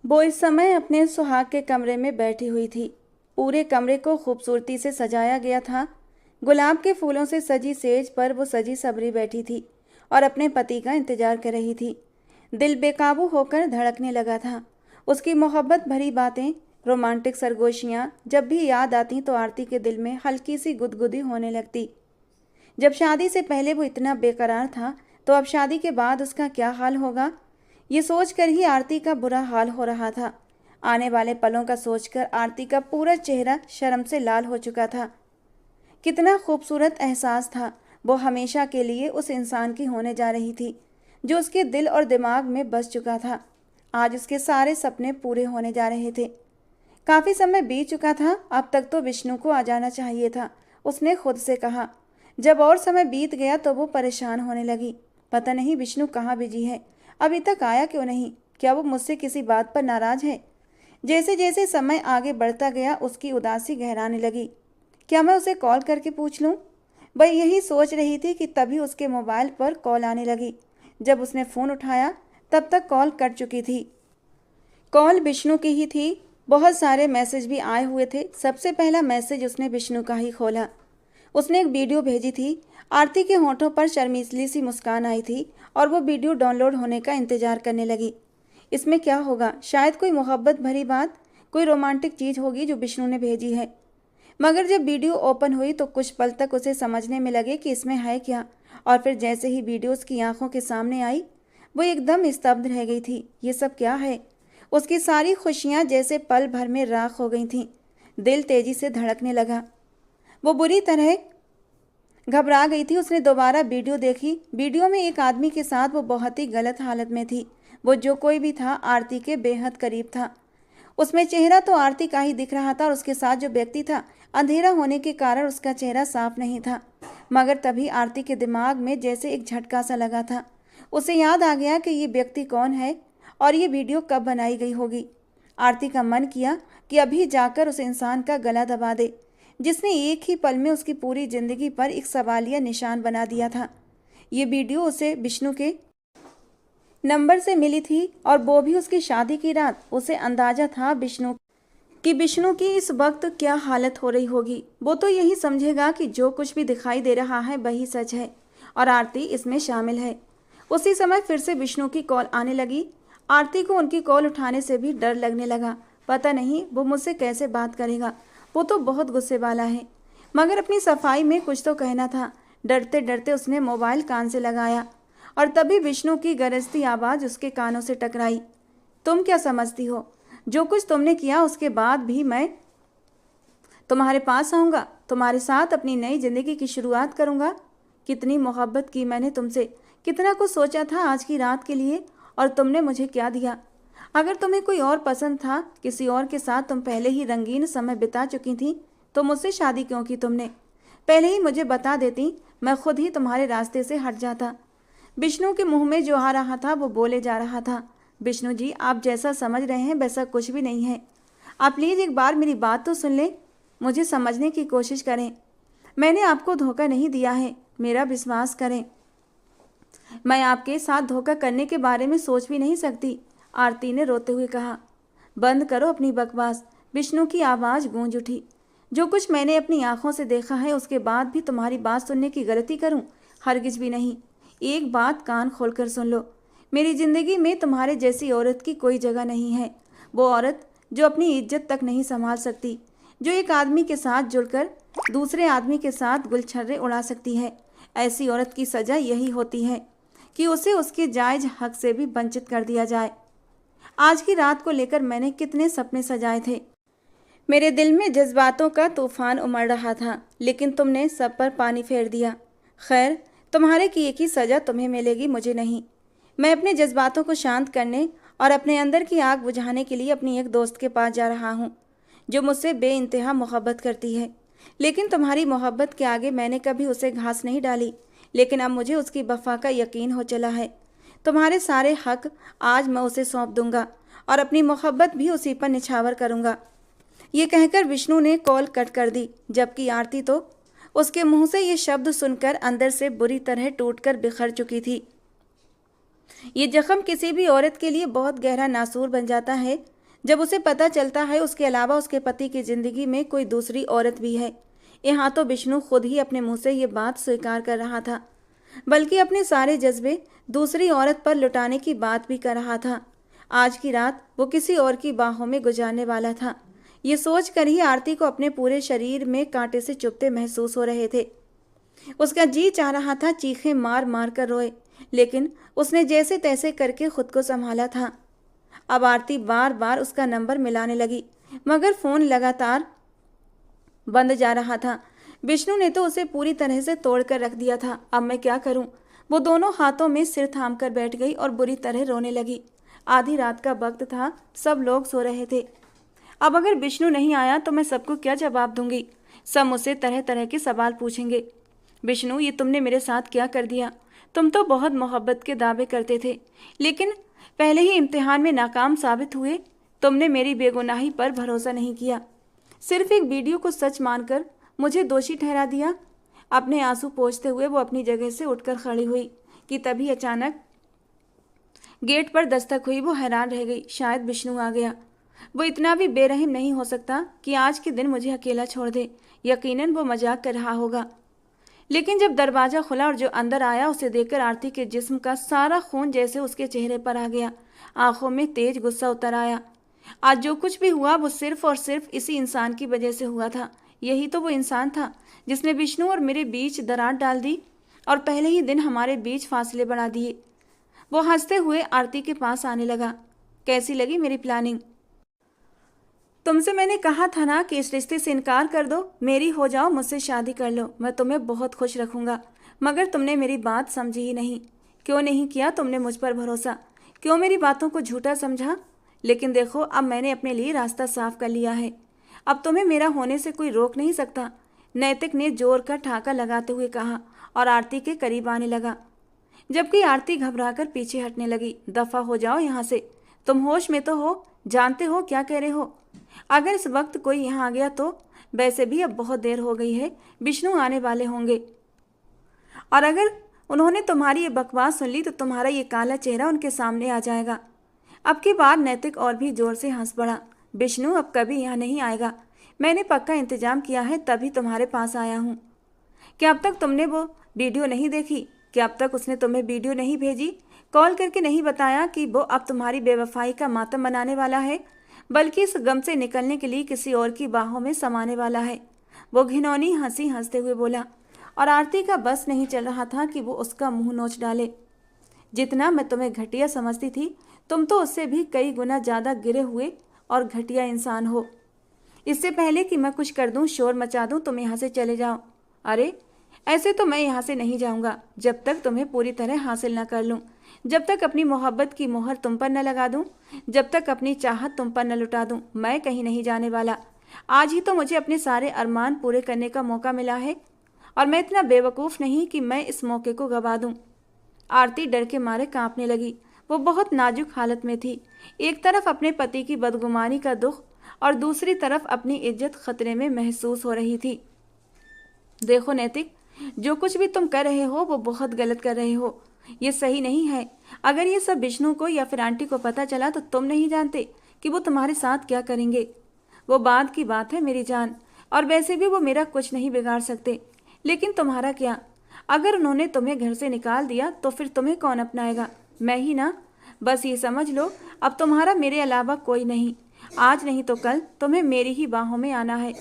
वो इस समय अपने सुहाग के कमरे में बैठी हुई थी। पूरे कमरे को खूबसूरती से सजाया गया था। गुलाब के फूलों से सजी सेज पर वो सजी सबरी बैठी थी और अपने पति का इंतजार कर रही थी। दिल बेकाबू होकर धड़कने लगा था। उसकी मोहब्बत भरी बातें, रोमांटिक सरगोशियां जब भी याद आती तो आरती के दिल में हल्की सी गुदगुदी होने लगती। जब शादी से पहले वो इतना बेकरार था, तो अब शादी के बाद उसका क्या हाल होगा, ये सोचकर ही आरती का बुरा हाल हो रहा था। आने वाले पलों का सोचकर आरती का पूरा चेहरा शर्म से लाल हो चुका था। कितना खूबसूरत एहसास था। वो हमेशा के लिए उस इंसान की होने जा रही थी जो उसके दिल और दिमाग में बस चुका था। आज उसके सारे सपने पूरे होने जा रहे थे। काफ़ी समय बीत चुका था, अब तक तो विष्णु को आ जाना चाहिए था, उसने खुद से कहा। जब और समय बीत गया तो वो परेशान होने लगी। पता नहीं विष्णु कहाँ बिजी है, अभी तक आया क्यों नहीं? क्या वो मुझसे किसी बात पर नाराज है? जैसे जैसे समय आगे बढ़ता गया उसकी उदासी गहराने लगी। क्या मैं उसे कॉल करके पूछ लूं? वह यही सोच रही थी कि तभी उसके मोबाइल पर कॉल आने लगी। जब उसने फ़ोन उठाया तब तक कॉल कट चुकी थी। कॉल विष्णु की ही थी। बहुत सारे मैसेज भी आए हुए थे। सबसे पहला मैसेज उसने विष्णु का ही खोला। उसने एक वीडियो भेजी थी। आरती के होठों पर शर्मीली सी मुस्कान आई थी और वो वीडियो डाउनलोड होने का इंतजार करने लगी। इसमें क्या होगा? शायद कोई मोहब्बत भरी बात, कोई रोमांटिक चीज़ होगी जो विष्णु ने भेजी है। मगर जब वीडियो ओपन हुई तो कुछ पल तक उसे समझने में लगे कि इसमें है क्या, और फिर जैसे ही वीडियो उसकी आंखों के सामने आई, वो एकदम स्तब्ध रह गई थी। ये सब क्या है? उसकी सारी खुशियाँ जैसे पल भर में राख हो गई थीं। दिल तेजी से धड़कने लगा। वो बुरी तरह घबरा गई थी। उसने दोबारा वीडियो देखी। वीडियो में एक आदमी के साथ वो बहुत ही गलत हालत में थी। वो जो कोई भी था आरती के बेहद करीब था। उसमें चेहरा तो आरती का ही दिख रहा था और उसके साथ जो व्यक्ति था, अंधेरा होने के कारण उसका चेहरा साफ नहीं था। मगर तभी आरती के दिमाग में जैसे एक झटका सा लगा था। उसे याद आ गया कि ये व्यक्ति कौन है और ये वीडियो कब बनाई गई होगी। आरती का मन किया कि अभी जाकर उस इंसान का गला दबा दे जिसने एक ही पल में उसकी पूरी जिंदगी पर एक सवालिया निशान बना दिया था। ये वीडियो उसे विष्णु के नंबर से मिली थी और वो भी उसकी शादी की रात। उसे अंदाजा था विष्णु की इस वक्त क्या हालत हो रही होगी। वो तो यही समझेगा कि जो कुछ भी दिखाई दे रहा है वही सच है और आरती इसमें शामिल है। उसी समय फिर से विष्णु की कॉल आने लगी। आरती को उनकी कॉल उठाने से भी डर लगने लगा। पता नहीं वो मुझसे कैसे बात करेगा, वो तो बहुत गुस्से वाला है। मगर अपनी सफाई में कुछ तो कहना था। डरते डरते उसने मोबाइल कान से लगाया और तभी विष्णु की गरजती आवाज़ उसके कानों से टकराई। तुम क्या समझती हो? जो कुछ तुमने किया उसके बाद भी मैं तुम्हारे पास आऊँगा, तुम्हारे साथ अपनी नई जिंदगी की शुरुआत करूँगा। कितनी मोहब्बत की मैंने तुमसे, कितना कुछ सोचा था आज की रात के लिए, और तुमने मुझे क्या दिया? अगर तुम्हें कोई और पसंद था, किसी और के साथ तुम पहले ही रंगीन समय बिता चुकी थी, तो मुझसे शादी क्यों की तुमने? पहले ही मुझे बता देती, मैं खुद ही तुम्हारे रास्ते से हट जाता। विष्णु के मुंह में जो आ रहा था वो बोले जा रहा था। विष्णु जी, आप जैसा समझ रहे हैं वैसा कुछ भी नहीं है। आप प्लीज़ एक बार मेरी बात तो सुन लें, मुझे समझने की कोशिश करें। मैंने आपको धोखा नहीं दिया है, मेरा विश्वास करें। मैं आपके साथ धोखा करने के बारे में सोच भी नहीं सकती, आरती ने रोते हुए कहा। बंद करो अपनी बकवास, विष्णु की आवाज़ गूंज उठी। जो कुछ मैंने अपनी आंखों से देखा है उसके बाद भी तुम्हारी बात सुनने की गलती करूं? हरगिज भी नहीं। एक बात कान खोलकर सुन लो, मेरी ज़िंदगी में तुम्हारे जैसी औरत की कोई जगह नहीं है। वो औरत जो अपनी इज्जत तक नहीं संभाल सकती, जो एक आदमी के साथ जुड़कर दूसरे आदमी के साथ गुलछर्रे उड़ा सकती है। ऐसी औरत की सज़ा यही होती है कि उसे उसके जायज़ हक से भी वंचित कर दिया जाए। आज की रात को लेकर मैंने कितने सपने सजाए थे। मेरे दिल में जज्बातों का तूफान उमड़ रहा था, लेकिन तुमने सब पर पानी फेर दिया। खैर, तुम्हारे किए की सज़ा तुम्हें मिलेगी, मुझे नहीं। मैं अपने जज्बातों को शांत करने और अपने अंदर की आग बुझाने के लिए अपनी एक दोस्त के पास जा रहा हूँ जो मुझसे बेइंतहा मोहब्बत करती है। लेकिन तुम्हारी मोहब्बत के आगे मैंने कभी उसे घास नहीं डाली, लेकिन अब मुझे उसकी वफा का यकीन हो चला है। तुम्हारे सारे हक आज मैं उसे सौंप दूंगा और अपनी मोहब्बत भी उसी पर निछावर करूंगा। ये कहकर विष्णु ने कॉल कट कर दी, जबकि आरती तो उसके मुंह से ये शब्द सुनकर अंदर से बुरी तरह टूटकर बिखर चुकी थी। ये जख्म किसी भी औरत के लिए बहुत गहरा नासूर बन जाता है। जब उसे पता चलता है उसके अलावा उसके पति की जिंदगी में कोई दूसरी औरत भी है। यहाँ तो विष्णु खुद ही अपने मुंह से ये बात स्वीकार कर रहा था, बल्कि अपने सारे जज्बे दूसरी औरत पर लुटाने की बात भी कर रहा था। आज की रात वो किसी और की बाहों में गुजारने वाला था। ये सोचकर ही आरती को अपने पूरे शरीर में कांटे से चुभते महसूस हो रहे थे। उसका जी चाह रहा था चीखें मार मार कर रोए, लेकिन उसने जैसे तैसे करके खुद को संभाला था। अब आरती बार बार उसका नंबर मिलाने लगी, मगर फोन लगातार बंद जा रहा था। विष्णु ने तो उसे पूरी तरह से तोड़ कर रख दिया था। अब मैं क्या करूं? वो दोनों हाथों में सिर थाम कर बैठ गई और बुरी तरह रोने लगी। आधी रात का वक्त था, सब लोग सो रहे थे। अब अगर विष्णु नहीं आया तो मैं सबको क्या जवाब दूंगी? सब मुझसे तरह तरह के सवाल पूछेंगे। विष्णु, ये तुमने मेरे साथ क्या कर दिया? तुम तो बहुत मोहब्बत के दावे करते थे, लेकिन पहले ही इम्तिहान में नाकाम साबित हुए। तुमने मेरी बेगुनाही पर भरोसा नहीं किया, सिर्फ एक वीडियो को सच मानकर मुझे दोषी ठहरा दिया। अपने आंसू पोंछते हुए वो अपनी जगह से उठकर खड़ी हुई कि तभी अचानक गेट पर दस्तक हुई। वो हैरान रह गई, शायद विष्णु आ गया। वो इतना भी बेरहम नहीं हो सकता कि आज के दिन मुझे अकेला छोड़ दे। यकीनन वो मजाक कर रहा होगा। लेकिन जब दरवाजा खुला और जो अंदर आया उसे देखकर आरती के जिस्म का सारा खून जैसे उसके चेहरे पर आ गया। आंखों में तेज गुस्सा उतर आया। आज जो कुछ भी हुआ वो सिर्फ और सिर्फ इसी इंसान की वजह से हुआ था। यही तो वो इंसान था जिसने विष्णु और मेरे बीच दरार डाल दी और पहले ही दिन हमारे बीच फासले बढ़ा दिए। वो हंसते हुए आरती के पास आने लगा। कैसी लगी मेरी प्लानिंग? तुमसे मैंने कहा था ना कि इस रिश्ते से इनकार कर दो, मेरी हो जाओ, मुझसे शादी कर लो, मैं तुम्हें बहुत खुश रखूंगा। मगर तुमने मेरी बात समझी ही नहीं। क्यों नहीं किया तुमने मुझ पर भरोसा? क्यों मेरी बातों को झूठा समझा? लेकिन देखो, अब मैंने अपने लिए रास्ता साफ कर लिया है। अब तुम्हें मेरा होने से कोई रोक नहीं सकता। नैतिक ने जोर का ठाका लगाते हुए कहा और आरती के करीब आने लगा, जबकि आरती घबराकर पीछे हटने लगी। दफा हो जाओ यहाँ से। तुम होश में तो हो? जानते हो क्या कह रहे हो? अगर इस वक्त कोई यहाँ आ गया तो? वैसे भी अब बहुत देर हो गई है, विष्णु आने वाले होंगे, और अगर उन्होंने तुम्हारी ये बकवास सुन ली तो तुम्हारा ये काला चेहरा उनके सामने आ जाएगा। अब की बार नैतिक और भी जोर से हंस पड़ा। विष्णु अब कभी यहाँ नहीं आएगा। मैंने पक्का इंतजाम किया है, तभी तुम्हारे पास आया हूँ। क्या अब तक तुमने वो वीडियो नहीं देखी? क्या अब तक उसने तुम्हें वीडियो नहीं भेजी? कॉल करके नहीं बताया कि वो अब तुम्हारी बेवफाई का मातम मनाने वाला है, बल्कि इस गम से निकलने के लिए किसी और की बाहों में समाने वाला है? वो घिनौनी हंसी हंसते हुए बोला, और आरती का बस नहीं चल रहा था कि वो उसका मुंह नोच डाले। जितना मैं तुम्हें घटिया समझती थी, तुम तो उससे भी कई गुना ज़्यादा गिरे हुए और घटिया इंसान हो। इससे पहले कि मैं कुछ कर दूं, शोर मचा दूं, तुम यहाँ से चले जाओ। अरे ऐसे तो मैं यहाँ से नहीं जाऊँगा जब तक तुम्हें पूरी तरह हासिल न कर लूँ, जब तक अपनी मोहब्बत की मोहर तुम पर न लगा दूँ, जब तक अपनी चाहत तुम पर न लुटा दूँ। मैं कहीं नहीं जाने वाला। आज ही तो मुझे अपने सारे अरमान पूरे करने का मौका मिला है, और मैं इतना बेवकूफ़ नहीं कि मैं इस मौके को गवा दूँ। आरती डर के मारे कांपने लगी। वो बहुत नाजुक हालत में थी। एक तरफ अपने पति की बदगुमानी का दुख और दूसरी तरफ अपनी इज्जत खतरे में महसूस हो रही थी। देखो नैतिक, जो कुछ भी तुम कर रहे हो वो बहुत गलत कर रहे हो। ये सही नहीं है। अगर ये सब विष्णु को या फिर आंटी को पता चला तो तुम नहीं जानते कि वो तुम्हारे साथ क्या करेंगे। वो बाद की बात है मेरी जान, और वैसे भी वो मेरा कुछ नहीं बिगाड़ सकते। लेकिन तुम्हारा क्या? अगर उन्होंने तुम्हें घर से निकाल दिया तो फिर तुम्हें कौन अपनाएगा? मैं ही ना। बस ये समझ लो, अब तुम्हारा मेरे अलावा कोई नहीं। आज नहीं तो कल तुम्हें मेरी ही बाहों में आना है।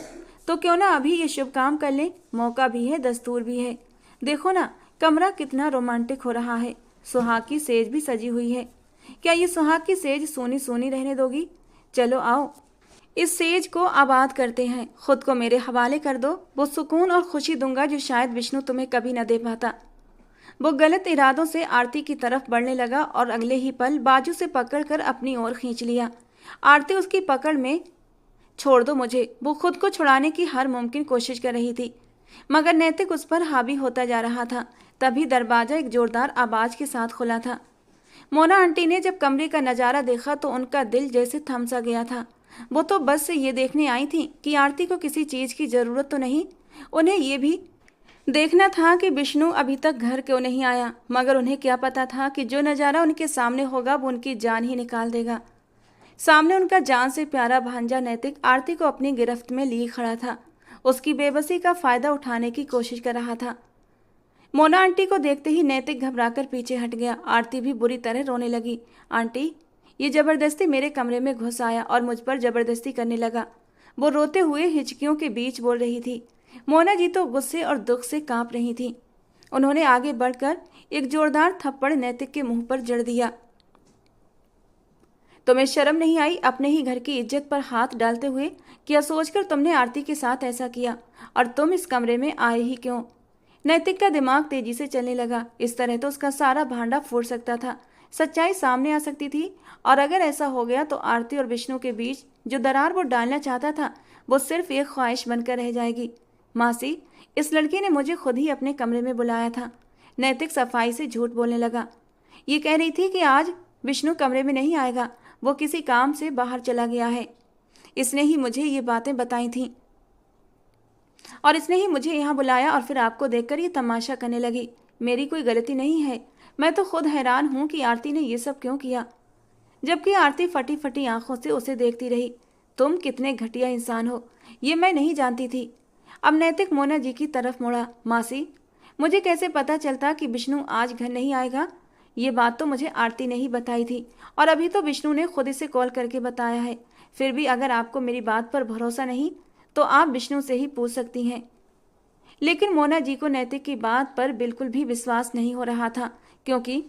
तो क्यों ना अभी ये शुभ काम कर ले। मौका भी है, दस्तूर भी है। देखो ना, कमरा कितना रोमांटिक हो रहा है। सुहाग की सेज भी सजी हुई है। क्या ये सुहाग की सेज सोनी सोनी रहने दोगी? चलो आओ, इस सेज को आबाद करते हैं। खुद को मेरे हवाले कर दो, वो सुकून और खुशी दूंगा जो शायद विष्णु तुम्हें कभी न दे पाता। वो गलत इरादों से आरती की तरफ बढ़ने लगा और अगले ही पल बाजू से पकड़कर अपनी ओर खींच लिया। आरती उसकी पकड़ में, छोड़ दो मुझे। वो खुद को छुड़ाने की हर मुमकिन कोशिश कर रही थी, मगर नैतिक उस पर हावी होता जा रहा था। तभी दरवाजा एक जोरदार आवाज के साथ खुला था। मोना आंटी ने जब कमरे का नज़ारा देखा तो उनका दिल जैसे थम सा गया था। वो तो बस से ये देखने आई थी कि आरती को किसी चीज़ की ज़रूरत तो नहीं। उन्हें ये भी देखना था कि विष्णु अभी तक घर क्यों नहीं आया। मगर उन्हें क्या पता था कि जो नज़ारा उनके सामने होगा वो उनकी जान ही निकाल देगा। सामने उनका जान से प्यारा भांजा नैतिक आरती को अपनी गिरफ्त में लिए खड़ा था। उसकी बेबसी का फायदा उठाने की कोशिश कर रहा था। मोना आंटी को देखते ही नैतिक घबराकर पीछे हट गया। आरती भी बुरी तरह रोने लगी। आंटी, ये जबरदस्ती मेरे कमरे में घुस आया और मुझ पर जबरदस्ती करने लगा। वो रोते हुए हिचकियों के बीच बोल रही थी। मोना जी तो गुस्से और दुख से कांप रही थी। उन्होंने आगे बढ़कर एक जोरदार थप्पड़ नैतिक के मुंह पर जड़ दिया। तुम्हें शर्म नहीं आई अपने ही घर की इज्जत पर हाथ डालते हुए? क्या सोचकर तुमने आरती के साथ ऐसा किया? और तुम इस कमरे में आए ही क्यों? नैतिक का दिमाग तेजी से चलने लगा। इस तरह तो उसका सारा भांडा फूट सकता था, सच्चाई सामने आ सकती थी। और अगर ऐसा हो गया तो आरती और विष्णु के बीच जो दरार वो डालना चाहता था वो सिर्फ एक ख्वाहिश बनकर रह जाएगी। मासी, इस लड़की ने मुझे खुद ही अपने कमरे में बुलाया था। नैतिक सफाई से झूठ बोलने लगा। ये कह रही थी कि आज विष्णु कमरे में नहीं आएगा, वो किसी काम से बाहर चला गया है। इसने ही मुझे ये बातें बताई थीं और इसने ही मुझे यहाँ बुलाया और फिर आपको देखकर ये तमाशा करने लगी। मेरी कोई गलती नहीं है। मैं तो खुद हैरान हूँ कि आरती ने ये सब क्यों किया। जबकि आरती फटी फटी आंखों से उसे देखती रही। तुम कितने घटिया इंसान हो, ये मैं नहीं जानती थी। अब नैतिक मोना जी की तरफ मुड़ा। मासी, मुझे कैसे पता चलता कि विष्णु आज घर नहीं आएगा? ये बात तो मुझे आरती ने ही बताई थी और अभी तो विष्णु ने खुद इसे कॉल करके बताया है। फिर भी अगर आपको मेरी बात पर भरोसा नहीं तो आप विष्णु से ही पूछ सकती हैं। लेकिन मोना जी को नैतिक की बात पर बिल्कुल भी विश्वास नहीं हो रहा था, क्योंकि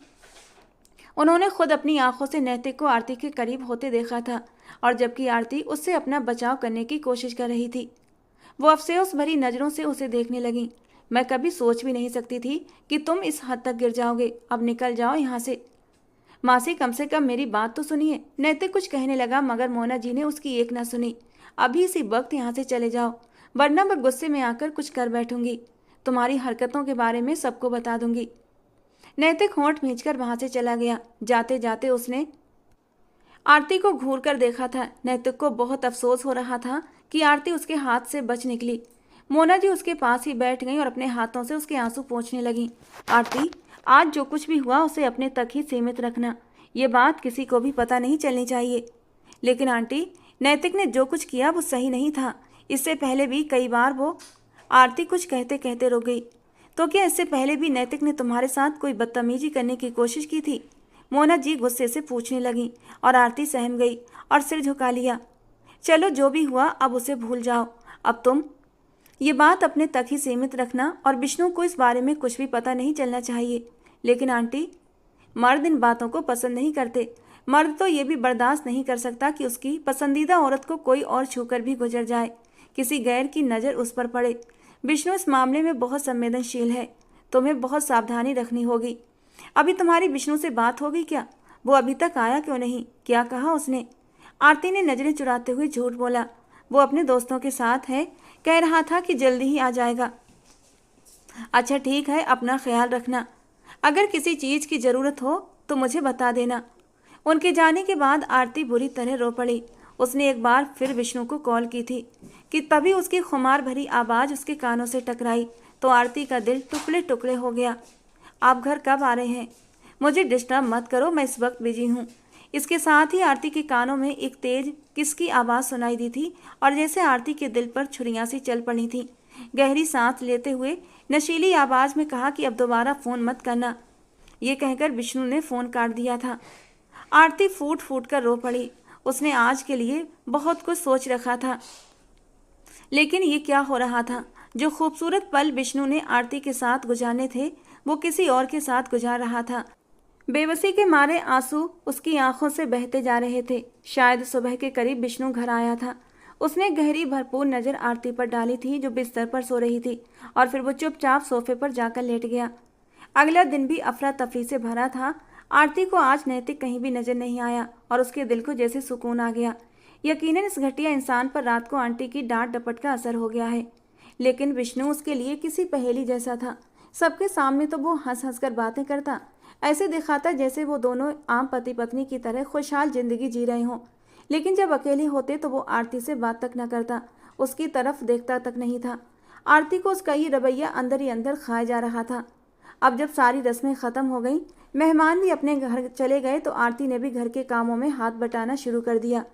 उन्होंने खुद अपनी आंखों से नैतिक को आरती के करीब होते देखा था और जबकि आरती उससे अपना बचाव करने की कोशिश कर रही थी। वो अफसोस भरी नजरों से उसे देखने लगी। मैं कभी सोच भी नहीं सकती थी कि तुम इस हद तक गिर जाओगे। अब निकल जाओ यहाँ से। मासी, कम से कम मेरी बात तो सुनिए। नैतिक कुछ कहने लगा मगर मोना जी ने उसकी एक ना सुनी। अभी इसी वक्त यहाँ से चले जाओ, वरना मैं गुस्से में आकर कुछ कर बैठूंगी। तुम्हारी हरकतों के बारे में सबको बता दूंगी। नैतिक होंठ भींचकर वहां से चला गया। जाते जाते उसने आरती को घूर कर देखा था। नैतिक को बहुत अफसोस हो रहा था कि आरती उसके हाथ से बच निकली। मोना जी उसके पास ही बैठ गई और अपने हाथों से उसके आंसू पोंछने लगी। आरती, आज जो कुछ भी हुआ उसे अपने तक ही सीमित रखना। ये बात किसी को भी पता नहीं चलनी चाहिए। लेकिन आंटी, नैतिक ने जो कुछ किया वो सही नहीं था। इससे पहले भी कई बार वो आरती कुछ कहते कहते रुक गई। तो क्या इससे पहले भी नैतिक ने तुम्हारे साथ कोई बदतमीजी करने की कोशिश की थी? मोना जी गुस्से से पूछने लगी और आरती सहम गई और सिर झुका लिया। चलो, जो भी हुआ अब उसे भूल जाओ। अब तुम ये बात अपने तक ही सीमित रखना और विष्णु को इस बारे में कुछ भी पता नहीं चलना चाहिए। लेकिन आंटी, मर्द इन बातों को पसंद नहीं करते। मर्द तो ये भी बर्दाश्त नहीं कर सकता कि उसकी पसंदीदा औरत को कोई और छूकर भी गुजर जाए, किसी गैर की नज़र उस पर पड़े। विष्णु इस मामले में बहुत संवेदनशील है। तुम्हें बहुत सावधानी रखनी होगी। अभी तुम्हारी विष्णु से बात होगी क्या? वो अभी तक आया क्यों नहीं? क्या कहा उसने? आरती ने नजरें चुराते हुए झूठ बोला। वो अपने दोस्तों के साथ है, कह रहा था कि जल्दी ही आ जाएगा। अच्छा ठीक है, अपना ख्याल रखना। अगर किसी चीज़ की ज़रूरत हो तो मुझे बता देना। उनके जाने के बाद आरती बुरी तरह रो पड़ी। उसने एक बार फिर विष्णु को कॉल की थी कि तभी उसकी खुमार भरी आवाज़ उसके कानों से टकराई तो आरती का दिल टुकड़े टुकड़े हो गया। आप घर कब आ रहे हैं? मुझे डिस्टर्ब मत करो, मैं इस वक्त बिजी हूँ। इसके साथ ही आरती के कानों में एक तेज किसकी आवाज़ सुनाई दी थी और जैसे आरती के दिल पर छुरियां सी चल पड़ी थी। गहरी सांस लेते हुए नशीली आवाज़ में कहा कि अब दोबारा फ़ोन मत करना। ये कहकर विष्णु ने फ़ोन काट दिया था। आरती फूट फूट कर रो पड़ी। उसने आज के लिए बहुत कुछ सोच रखा था, लेकिन ये क्या हो रहा था? जो खूबसूरत पल विष्णु ने आरती के साथ गुजारने थे वो किसी और के साथ गुजार रहा था। बेबसी के मारे आंसू उसकी आंखों से बहते जा रहे थे। शायद सुबह के करीब विष्णु घर आया था। उसने गहरी भरपूर नज़र आरती पर डाली थी जो बिस्तर पर सो रही थी और फिर वो चुपचाप सोफे पर जाकर लेट गया। अगला दिन भी अफरा तफरी से भरा था। आरती को आज नैतिक कहीं भी नजर नहीं आया और उसके दिल को जैसे सुकून आ गया। यकीनन इस घटिया इंसान पर रात को आंटी की डांट डपट का असर हो गया है, लेकिन विष्णु उसके लिए किसी पहेली जैसा था। सबके सामने तो वो हंस हंस कर बातें करता, ऐसे दिखाता जैसे वो दोनों आम पति पत्नी की तरह खुशहाल जिंदगी जी रहे हों। लेकिन जब अकेले होते तो वो आरती से बात तक न करता, उसकी तरफ देखता तक नहीं था। आरती को उसका ये रवैया अंदर ही अंदर खाया जा रहा था। अब जब सारी रस्में ख़त्म हो गई, मेहमान भी अपने घर चले गए तो आरती ने भी घर के कामों में हाथ बटाना शुरू कर दिया।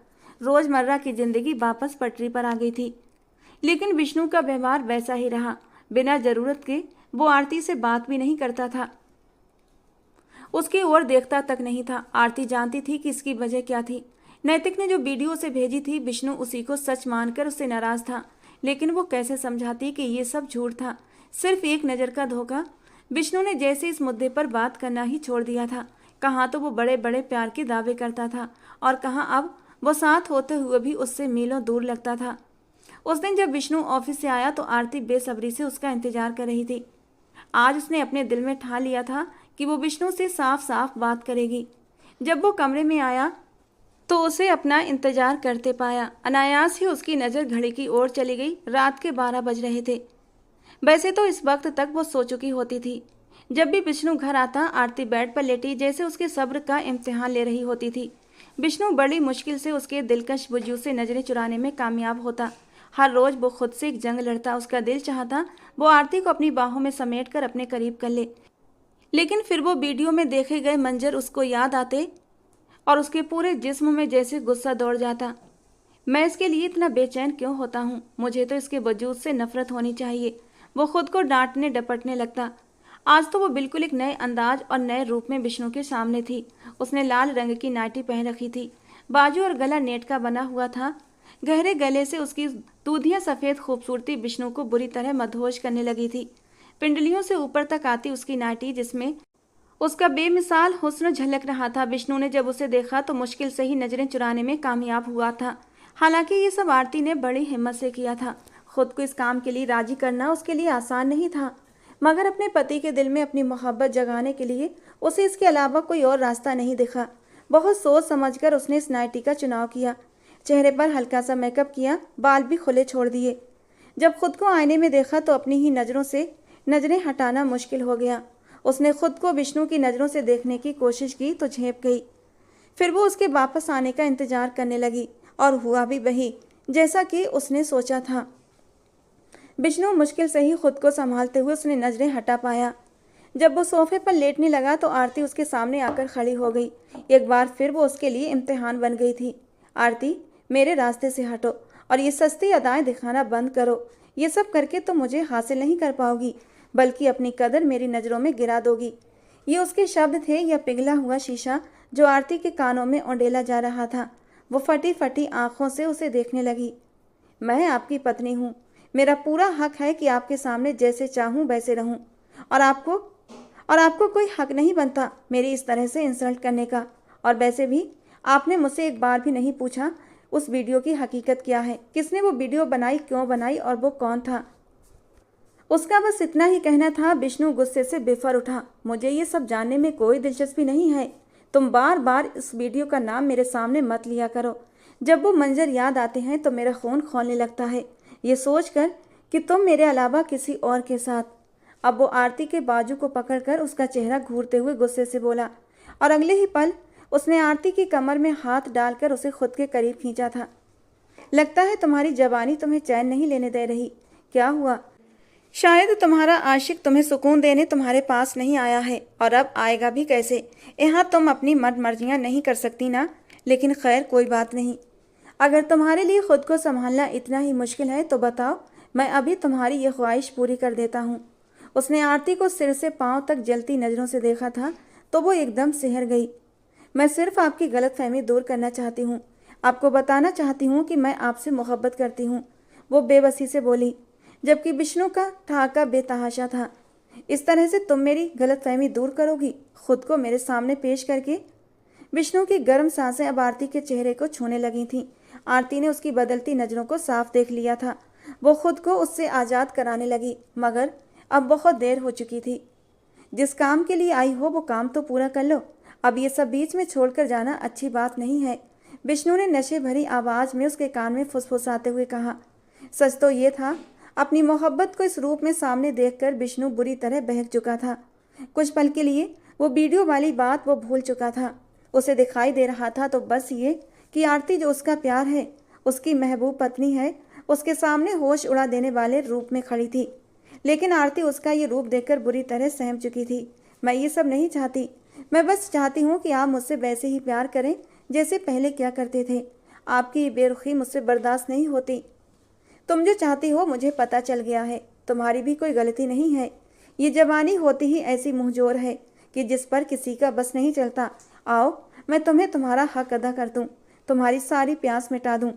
रोजमर्रा की जिंदगी वापस पटरी पर आ गई थी। लेकिन विष्णु का व्यवहार वैसा ही रहा। बिना जरूरत के वो आरती से बात भी नहीं करता था, उसकी ओर देखता तक नहीं था। आरती जानती थी कि इसकी वजह क्या थी। नैतिक ने जो वीडियो उसे भेजी थी, विष्णु उसी को सच मानकर उससे नाराज था। लेकिन वो कैसे समझाती कि ये सब झूठ था, सिर्फ एक नज़र का धोखा। विष्णु ने जैसे इस मुद्दे पर बात करना ही छोड़ दिया था। कहाँ तो वो बड़े बड़े प्यार के दावे करता था और कहाँ अब वो साथ होते हुए भी उससे मीलों दूर लगता था। उस दिन जब विष्णु ऑफिस से आया तो आरती बेसब्री से उसका इंतजार कर रही थी। आज उसने अपने दिल में ठान लिया था कि वो विष्णु से साफ साफ बात करेगी। जब वो कमरे में आया तो उसे अपना इंतजार करते पाया। अनायास ही उसकी नज़र घड़ी की ओर चली गई। रात के 12 बज रहे थे। वैसे तो इस वक्त तक वो सो चुकी होती थी। जब भी विष्णु घर आता, आरती बेड पर लेटी जैसे उसके सब्र का इम्तिहान ले रही होती थी। विष्णु बड़ी मुश्किल से उसके दिलकश वजूद से नजरें चुराने में कामयाब होता। हर रोज वो खुद से एक जंग लड़ता। उसका दिल चाहता वो आरती को अपनी बाहों में समेट कर अपने करीब कर ले, लेकिन फिर वो वीडियो में देखे गए मंजर उसको याद आते और उसके पूरे जिस्म में जैसे गुस्सा दौड़ जाता। मैं इसके लिए इतना बेचैन क्यों होता हूँ? मुझे तो इसके वजूद से नफरत होनी चाहिए। वो खुद को डांटने डपटने लगता। आज तो वो बिल्कुल एक नए अंदाज और नए रूप में विष्णु के सामने थी। उसने लाल रंग की नाइटी पहन रखी थी। बाजू और गला नेट का बना हुआ था। गहरे गले से उसकी दूधिया सफ़ेद खूबसूरती विष्णु को बुरी तरह मदहोश करने लगी थी। पिंडलियों से ऊपर तक आती उसकी नाइटी, जिसमें उसका बेमिसाल हुस्न झलक रहा था। विष्णु ने जब उसे देखा तो मुश्किल से ही नजरें चुराने में कामयाब हुआ था। हालांकि ये सब आरती ने बड़ी हिम्मत से किया था। खुद को इस काम के लिए राजी करना उसके लिए आसान नहीं था, मगर अपने पति के दिल में अपनी मोहब्बत जगाने के लिए उसे इसके अलावा कोई और रास्ता नहीं दिखा। बहुत सोच समझकर उसने इस नाइटी का चुनाव किया। चेहरे पर हल्का सा मेकअप किया, बाल भी खुले छोड़ दिए। जब खुद को आईने में देखा तो अपनी ही नज़रों से नज़रें हटाना मुश्किल हो गया। उसने खुद को विष्णु की नज़रों से देखने की कोशिश की तो झेप गई। फिर वो उसके वापस आने का इंतजार करने लगी और हुआ भी वही जैसा कि उसने सोचा था। विष्णु मुश्किल से ही खुद को संभालते हुए उसने नज़रें हटा पाया। जब वो सोफे पर लेटने लगा तो आरती उसके सामने आकर खड़ी हो गई। एक बार फिर वो उसके लिए इम्तिहान बन गई थी। आरती, मेरे रास्ते से हटो और ये सस्ती अदाएं दिखाना बंद करो। ये सब करके तो मुझे हासिल नहीं कर पाओगी, बल्कि अपनी कदर मेरी नज़रों में गिरा दोगी। ये उसके शब्द थे या पिघला हुआ शीशा जो आरती के कानों में उंडेला जा रहा था। वो फटी फटी आंखों से उसे देखने लगी। मैं आपकी पत्नी हूँ। मेरा पूरा हक है कि आपके सामने जैसे चाहूँ वैसे रहूँ, और आपको कोई हक नहीं बनता मेरी इस तरह से इंसल्ट करने का। और वैसे भी आपने मुझसे एक बार भी नहीं पूछा उस वीडियो की हकीकत क्या है, किसने वो वीडियो बनाई, क्यों बनाई और वो कौन था। उसका बस इतना ही कहना था। विष्णु गुस्से से बेफर उठा। मुझे ये सब जानने में कोई दिलचस्पी नहीं है। तुम बार बार इस वीडियो का नाम मेरे सामने मत लिया करो। जब वो मंजर याद आते हैं तो मेरा खून खौलने लगता है, ये सोचकर कि तुम मेरे अलावा किसी और के साथ। अब वो आरती के बाजू को पकड़कर उसका चेहरा घूरते हुए गुस्से से बोला, और अगले ही पल उसने आरती की कमर में हाथ डालकर उसे खुद के करीब खींचा था। लगता है तुम्हारी जवानी तुम्हें चैन नहीं लेने दे रही। क्या हुआ? शायद तुम्हारा आशिक तुम्हें सुकून देने तुम्हारे पास नहीं आया है, और अब आएगा भी कैसे? यहाँ तुम अपनी मन मर्जियाँ नहीं कर सकती ना। लेकिन खैर, कोई बात नहीं। अगर तुम्हारे लिए खुद को संभालना इतना ही मुश्किल है तो बताओ, मैं अभी तुम्हारी ये ख्वाहिश पूरी कर देता हूँ। उसने आरती को सिर से पांव तक जलती नज़रों से देखा था तो वो एकदम सिहर गई। मैं सिर्फ आपकी गलतफहमी दूर करना चाहती हूँ। आपको बताना चाहती हूँ कि मैं आपसे मोहब्बत करती हूँ, वो बेबसी से बोली, जबकि विष्णु का ठहाका बेतहाशा था। इस तरह से तुम मेरी गलतफहमी दूर करोगी, खुद को मेरे सामने पेश करके? विष्णु की गर्म सांसें अब आरती के चेहरे को छूने लगी थीं। आरती ने उसकी बदलती नज़रों को साफ देख लिया था। वो खुद को उससे आज़ाद कराने लगी, मगर अब बहुत देर हो चुकी थी। जिस काम के लिए आई हो वो काम तो पूरा कर लो। अब ये सब बीच में छोड़कर जाना अच्छी बात नहीं है, विष्णु ने नशे भरी आवाज़ में उसके कान में फुसफुसाते हुए कहा। सच तो ये था, अपनी मोहब्बत को इस रूप में सामने देखकर विष्णु बुरी तरह बहक चुका था। कुछ पल के लिए वो वीडियो वाली बात वो भूल चुका था। उसे दिखाई दे रहा था तो बस ये कि आरती जो उसका प्यार है, उसकी महबूब पत्नी है, उसके सामने होश उड़ा देने वाले रूप में खड़ी थी। लेकिन आरती उसका ये रूप देखकर बुरी तरह सहम चुकी थी। मैं ये सब नहीं चाहती। मैं बस चाहती हूँ कि आप मुझसे वैसे ही प्यार करें जैसे पहले क्या करते थे। आपकी ये बेरुखी मुझसे बर्दाश्त नहीं होती। तुम जो चाहती हो मुझे पता चल गया है। तुम्हारी भी कोई गलती नहीं है। ये जवानी होती ही ऐसी मुंहजोर है कि जिस पर किसी का बस नहीं चलता। आओ, मैं तुम्हें तुम्हारा हक अदा कर दूं, तुम्हारी सारी प्यास मिटा दूं।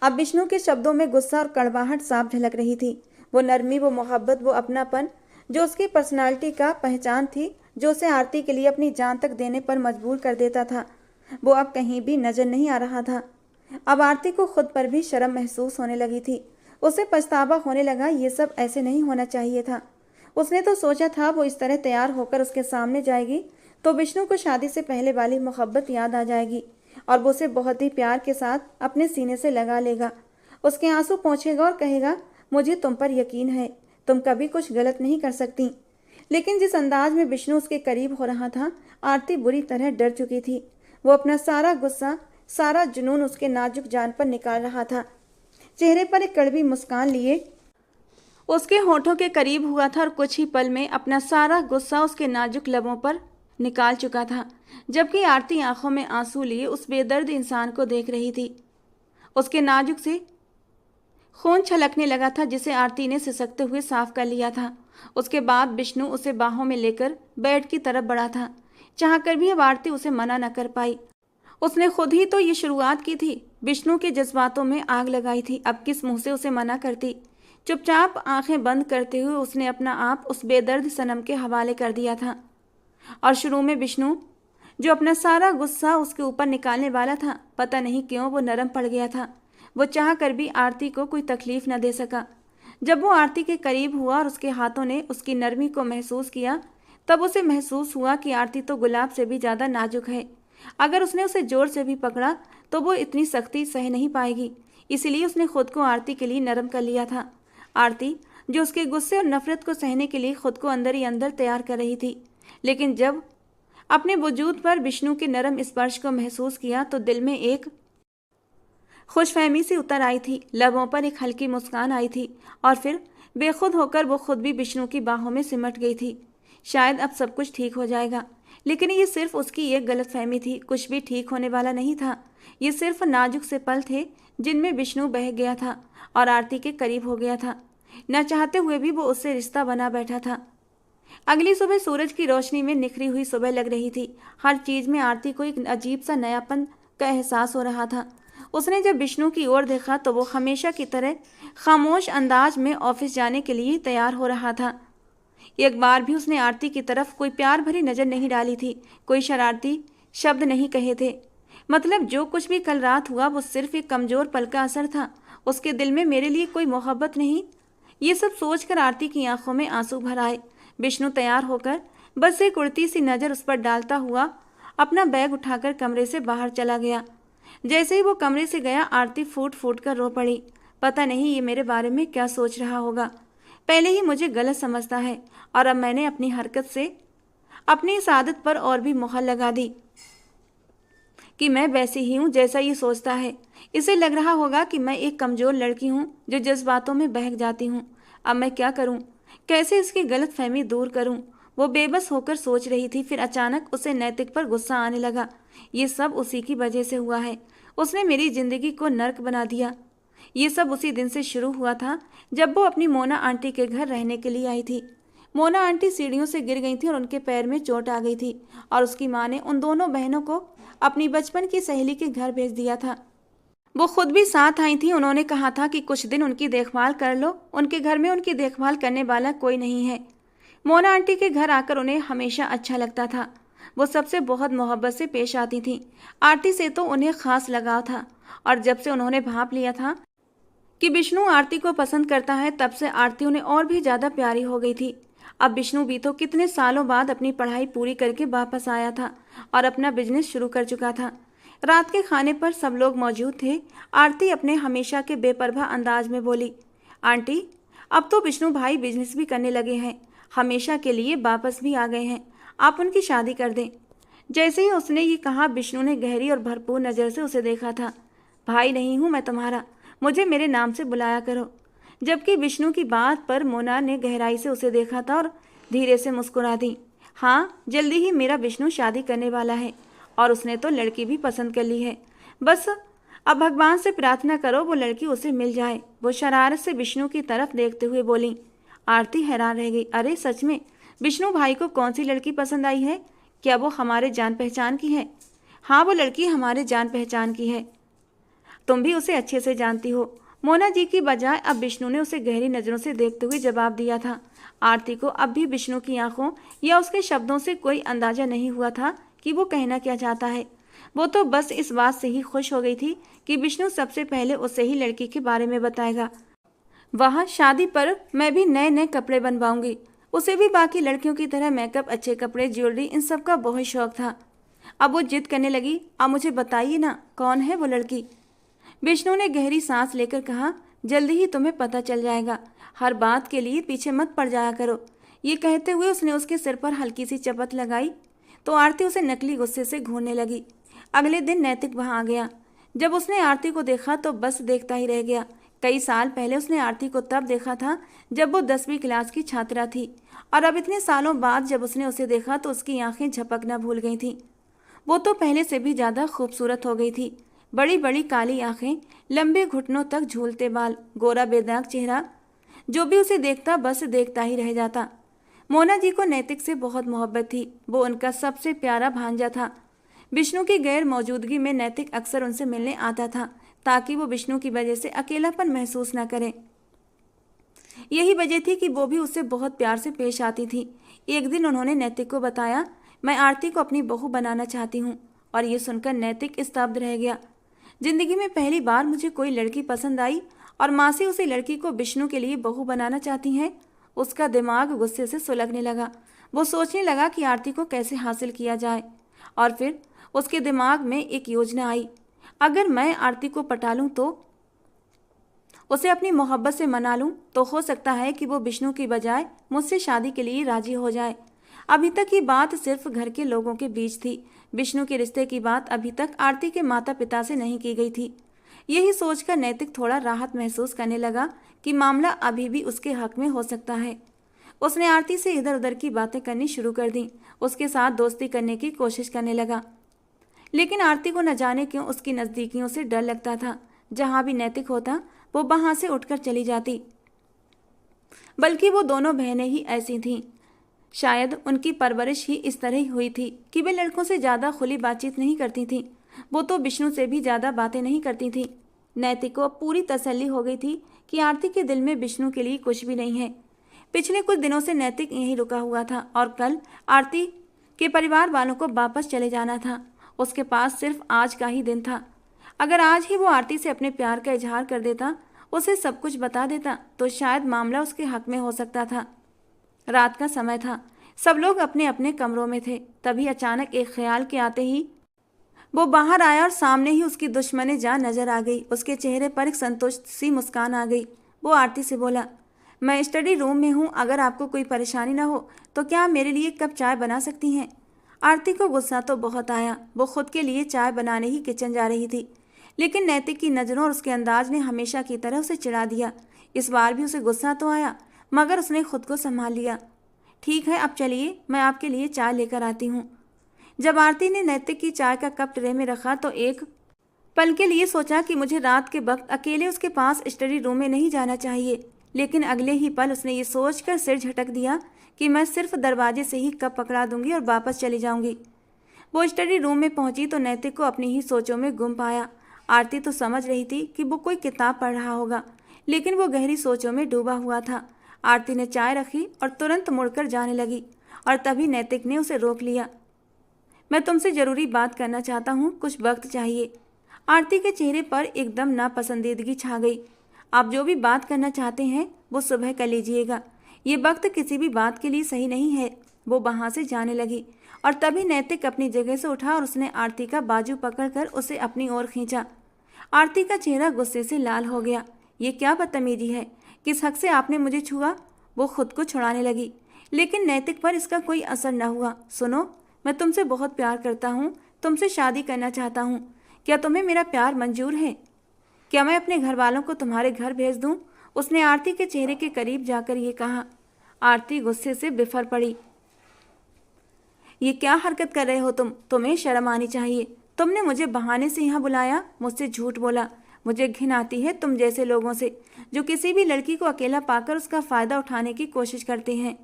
अब विष्णु के शब्दों में गुस्सा और कड़वाहट साफ झलक रही थी। वो नरमी, वो मोहब्बत, वो अपनापन जो उसकी पर्सनालिटी का पहचान थी, जो उसे आरती के लिए अपनी जान तक देने पर मजबूर कर देता था, वो अब कहीं भी नजर नहीं आ रहा था। अब आरती को खुद पर भी शर्म महसूस होने लगी थी। उसे पछतावा होने लगा, ये सब ऐसे नहीं होना चाहिए था। उसने तो सोचा था वो इस तरह तैयार होकर उसके सामने जाएगी तो विष्णु को शादी से पहले वाली मोहब्बत याद आ जाएगी और वो उसे बहुत ही प्यार के साथ अपने सीने से लगा लेगा। उसके आंसू पोंछेगा और कहेगा, मुझे तुम पर यकीन है, तुम कभी कुछ गलत नहीं कर सकती। लेकिन जिस अंदाज में विष्णु उसके करीब हो रहा था, आरती बुरी तरह डर चुकी थी। वो अपना सारा गुस्सा, सारा जुनून उसके नाजुक जान पर निकाल रहा था। चेहरे पर एक कड़वी मुस्कान लिए उसके होठों के करीब हुआ था और कुछ ही पल में अपना सारा गुस्सा उसके नाजुक लबों पर निकाल चुका था। जबकि आरती आंखों में आंसू लिए उस बेदर्द इंसान को देख रही थी। उसके नाजुक से खून छलकने लगा था जिसे आरती ने सिसकते हुए साफ कर लिया था। उसके बाद विष्णु उसे बाहों में लेकर बेड की तरफ बढ़ा था। चाहकर भी अब आरती उसे मना न कर पाई। उसने खुद ही तो ये शुरुआत की थी, विष्णु के जज्बातों में आग लगाई थी। अब किस मुंह से उसे मना करती। चुपचाप आंखें बंद करते हुए उसने अपना आप उस बेदर्द सनम के हवाले कर दिया था। और शुरू में विष्णु जो अपना सारा गुस्सा उसके ऊपर निकालने वाला था, पता नहीं क्यों वो नरम पड़ गया था। वो चाह कर भी आरती को कोई तकलीफ न दे सका। जब वो आरती के करीब हुआ और उसके हाथों ने उसकी नरमी को महसूस किया, तब उसे महसूस हुआ कि आरती तो गुलाब से भी ज़्यादा नाजुक है। अगर उसने उसे जोर से भी पकड़ा तो वो इतनी सख्ती सह नहीं पाएगी। इसीलिए उसने खुद को आरती के लिए नरम कर लिया था। आरती जो उसके गुस्से और नफरत को सहने के लिए खुद को अंदर ही अंदर तैयार कर रही थी, लेकिन जब अपने वजूद पर विष्णु के नरम स्पर्श को महसूस किया तो दिल में एक खुशफहमी सी उतर आई थी। लबों पर एक हल्की मुस्कान आई थी और फिर बेखुद होकर वो खुद भी विष्णु की बाहों में सिमट गई थी। शायद अब सब कुछ ठीक हो जाएगा, लेकिन ये सिर्फ उसकी एक गलतफहमी थी। कुछ भी ठीक होने वाला नहीं था। ये सिर्फ नाजुक से पल थे जिनमें विष्णु बह गया था और आरती के करीब हो गया था। न चाहते हुए भी वो उससे रिश्ता बना बैठा था। अगली सुबह सूरज की रोशनी में निखरी हुई सुबह लग रही थी। हर चीज में आरती को एक अजीब सा नयापन का एहसास हो रहा था। उसने जब विष्णु की ओर देखा तो वो हमेशा की तरह खामोश अंदाज में ऑफिस जाने के लिए तैयार हो रहा था। एक बार भी उसने आरती की तरफ कोई प्यार भरी नजर नहीं डाली थी, कोई शरारती शब्द नहीं कहे थे। मतलब जो कुछ भी कल रात हुआ वो सिर्फ एक कमजोर पल का असर था। उसके दिल में मेरे लिए कोई मोहब्बत नहीं। ये सब सोचकर आरती की आंखों में आंसू भर आए। विष्णु तैयार होकर बस एक उड़ती सी नज़र उस पर डालता हुआ अपना बैग उठाकर कमरे से बाहर चला गया। जैसे ही वो कमरे से गया, आरती फूट फूट कर रो पड़ी। पता नहीं ये मेरे बारे में क्या सोच रहा होगा। पहले ही मुझे गलत समझता है और अब मैंने अपनी हरकत से अपनी इस आदत पर और भी मोहर लगा दी कि मैं वैसी ही हूँ जैसा ये सोचता है। इसे लग रहा होगा कि मैं एक कमज़ोर लड़की हूँ जो जज्बातों में बहक जाती हूँ। अब मैं क्या करूँ, कैसे इसकी गलतफहमी दूर करूँ? वो बेबस होकर सोच रही थी। फिर अचानक उसे नैतिक पर गुस्सा आने लगा। ये सब उसी की वजह से हुआ है। उसने मेरी ज़िंदगी को नर्क बना दिया। ये सब उसी दिन से शुरू हुआ था जब वो अपनी मोना आंटी के घर रहने के लिए आई थी। मोना आंटी सीढ़ियों से गिर गई थी और उनके पैर में चोट आ गई थी और उसकी माँ ने उन दोनों बहनों को अपनी बचपन की सहेली के घर भेज दिया था। वो खुद भी साथ आई थी। उन्होंने कहा था कि कुछ दिन उनकी देखभाल कर लो, उनके घर में उनकी देखभाल करने वाला कोई नहीं है। मोना आंटी के घर आकर उन्हें हमेशा अच्छा लगता था। वो सबसे बहुत मोहब्बत से पेश आती थी। आरती से तो उन्हें खास लगाव था और जब से उन्होंने भांप लिया था कि विष्णु आरती को पसंद करता है, तब से आरती उन्हें और भी ज़्यादा प्यारी हो गई थी। अब विष्णु भी तो कितने सालों बाद अपनी पढ़ाई पूरी करके वापस आया था और अपना बिजनेस शुरू कर चुका था। रात के खाने पर सब लोग मौजूद थे। आरती अपने हमेशा के बेपरवाह अंदाज में बोली, आंटी अब तो विष्णु भाई बिजनेस भी करने लगे हैं, हमेशा के लिए वापस भी आ गए हैं, आप उनकी शादी कर दें। जैसे ही उसने ये कहा, विष्णु ने गहरी और भरपूर नज़र से उसे देखा था। भाई नहीं हूँ मैं तुम्हारा, मुझे मेरे नाम से बुलाया करो। जबकि विष्णु की बात पर मोना ने गहराई से उसे देखा था और धीरे से मुस्कुरा दी। हाँ, जल्दी ही मेरा विष्णु शादी करने वाला है और उसने तो लड़की भी पसंद कर ली है। बस अब भगवान से प्रार्थना करो वो लड़की उसे मिल जाए। वो शरारत से विष्णु की तरफ देखते हुए बोली। आरती हैरान रह गई। अरे सच में विष्णु भाई को कौन सी लड़की पसंद आई है? क्या वो हमारे जान पहचान की है? हाँ, वो लड़की हमारे जान पहचान की है। तुम भी उसे अच्छे से जानती हो। मोना जी की बजाय अब विष्णु ने उसे गहरी नजरों से देखते हुए जवाब दिया था। आरती को अब भी विष्णु की आंखों या उसके शब्दों से कोई अंदाजा नहीं हुआ था कि वो कहना क्या चाहता है। वो तो बस इस बात से ही खुश हो गई थी कि विष्णु सबसे पहले उसे ही लड़की के बारे में बताएगा। वहाँ शादी पर मैं भी नए नए कपड़े बनवाऊंगी। उसे भी बाकी लड़कियों की तरह मेकअप, अच्छे कपड़े, ज्वेलरी, इन सब का बहुत शौक था। अब वो जिद करने लगी, अब मुझे बताइए ना, कौन है वो लड़की? विष्णु ने गहरी सांस लेकर कहा, जल्दी ही तुम्हें पता चल जाएगा। हर बात के लिए पीछे मत पड़ जाया करो। ये कहते हुए उसने उसके सिर पर हल्की सी चपत लगाई तो आरती उसे नकली गुस्से से घूरने लगी। अगले दिन नैतिक वहां आ गया। जब उसने आरती को देखा तो बस देखता ही रह गया। कई साल पहले उसने आरती को तब देखा था जब वो 10वीं क्लास की छात्रा थी, और अब इतने सालों बाद जब उसने उसे देखा तो उसकी आंखें झपकना भूल गई थीं। वो तो पहले से भी ज्यादा खूबसूरत हो गई थी। बड़ी बड़ी काली आंखें, लंबे घुटनों तक झूलते बाल, गोरा बेदाग चेहरा। जो भी उसे देखता बस देखता ही रह जाता। मोना जी को नैतिक से बहुत मोहब्बत थी। वो उनका सबसे प्यारा भांजा था। विष्णु की गैर मौजूदगी में नैतिक अक्सर उनसे मिलने आता था ताकि वो विष्णु की वजह से अकेलापन महसूस न करे। यही वजह थी कि वो भी उससे बहुत प्यार से पेश आती थी। एक दिन उन्होंने नैतिक को बताया, मैं आरती को अपनी बहू बनाना चाहती हूँ। और ये सुनकर नैतिक स्तब्ध रह गया। जिंदगी में पहली बार मुझे कोई लड़की पसंद आई और माँ से उसी लड़की को विष्णु के लिए बहू बनाना चाहती हैं। उसका दिमाग गुस्से से सुलगने लगा। वो सोचने लगा कि आरती को कैसे हासिल किया जाए। और फिर उसके दिमाग में एक योजना आई। अगर मैं आरती को पटा लूं तो उसे अपनी मोहब्बत से मना लूं तो हो सकता है कि वो विष्णु की बजाय मुझसे शादी के लिए राजी हो जाए। अभी तक ये बात सिर्फ घर के लोगों के बीच थी। विष्णु के रिश्ते की बात अभी तक आरती के माता पिता से नहीं की गई थी। यही सोचकर नैतिक थोड़ा राहत महसूस करने लगा कि मामला अभी भी उसके हक में हो सकता है। उसने आरती से इधर उधर की बातें करनी शुरू कर दी। उसके साथ दोस्ती करने की कोशिश करने लगा। लेकिन आरती को न जाने क्यों उसकी नज़दीकियों से डर लगता था। जहां भी नैतिक होता वो वहां से उठकर चली जाती। बल्कि वो दोनों बहनें ही ऐसी थीं। शायद उनकी परवरिश ही इस तरह ही हुई थी कि वे लड़कों से ज़्यादा खुली बातचीत नहीं करती थीं। वो तो विष्णु से भी ज़्यादा बातें नहीं करती थीं। नैतिक को अब पूरी तसल्ली हो गई थी कि आरती के दिल में विष्णु के लिए कुछ भी नहीं है। पिछले कुछ दिनों से नैतिक यहीं रुका हुआ था और कल आरती के परिवार वालों को वापस चले जाना था। उसके पास सिर्फ आज का ही दिन था। अगर आज ही वो आरती से अपने प्यार का इजहार कर देता, उसे सब कुछ बता देता, तो शायद मामला उसके हक में हो सकता था। रात का समय था। सब लोग अपने अपने कमरों में थे। तभी अचानक एक ख्याल के आते ही वो बाहर आया और सामने ही उसकी दुश्मने जान नजर आ गई। उसके चेहरे पर एक संतुष्ट सी मुस्कान आ गई। वो आरती से बोला, मैं स्टडी रूम में हूँ, अगर आपको कोई परेशानी ना हो तो क्या आप मेरे लिए एक कप चाय बना सकती हैं? आरती को गुस्सा तो बहुत आया। वो खुद के लिए चाय बनाने ही किचन जा रही थी, लेकिन नैतिक की नज़रों और उसके अंदाज ने हमेशा की तरह उसे चिढ़ा दिया। इस बार भी उसे गुस्सा तो आया, मगर उसने खुद को संभाल लिया। ठीक है, अब चलिए, मैं आपके लिए चाय लेकर आती हूँ। जब आरती ने नैतिक की चाय का कप ट्रे में रखा तो एक पल के लिए सोचा कि मुझे रात के वक्त अकेले उसके पास स्टडी रूम में नहीं जाना चाहिए, लेकिन अगले ही पल उसने ये सोचकर सिर झटक दिया कि मैं सिर्फ दरवाजे से ही कप पकड़ा दूंगी और वापस चली जाऊंगी। वो स्टडी रूम में पहुंची तो नैतिक को अपनी ही सोचों में गुम पाया। आरती तो समझ रही थी कि वो कोई किताब पढ़ रहा होगा, लेकिन वो गहरी सोचों में डूबा हुआ था। आरती ने चाय रखी और तुरंत मुड़कर जाने लगी, और तभी नैतिक ने उसे रोक लिया। मैं तुमसे ज़रूरी बात करना चाहता हूँ, कुछ वक्त चाहिए। आरती के चेहरे पर एकदम नापसंदीदगी छा गई। आप जो भी बात करना चाहते हैं वो सुबह कर लीजिएगा, ये वक्त किसी भी बात के लिए सही नहीं है। वो वहाँ से जाने लगी और तभी नैतिक अपनी जगह से उठा और उसने आरती का बाजू पकड़कर उसे अपनी ओर खींचा। आरती का चेहरा गुस्से से लाल हो गया। ये क्या बदतमीजी है? किस हक से आपने मुझे छुआ? वो खुद को छुड़ाने लगी, लेकिन नैतिक पर इसका कोई असर न हुआ। सुनो, मैं तुमसे बहुत प्यार करता हूँ, तुमसे शादी करना चाहता हूँ। क्या तुम्हें मेरा प्यार मंजूर है? क्या मैं अपने घर वालों को तुम्हारे घर भेज दूँ? उसने आरती के चेहरे के करीब जाकर ये कहा। आरती गुस्से से बिफर पड़ी। ये क्या हरकत कर रहे हो तुम? तुम्हें शर्म आनी चाहिए। तुमने मुझे बहाने से यहाँ बुलाया, मुझसे झूठ बोला। मुझे घिन आती है तुम जैसे लोगों से, जो किसी भी लड़की को अकेला पाकर उसका फ़ायदा उठाने की कोशिश करते हैं।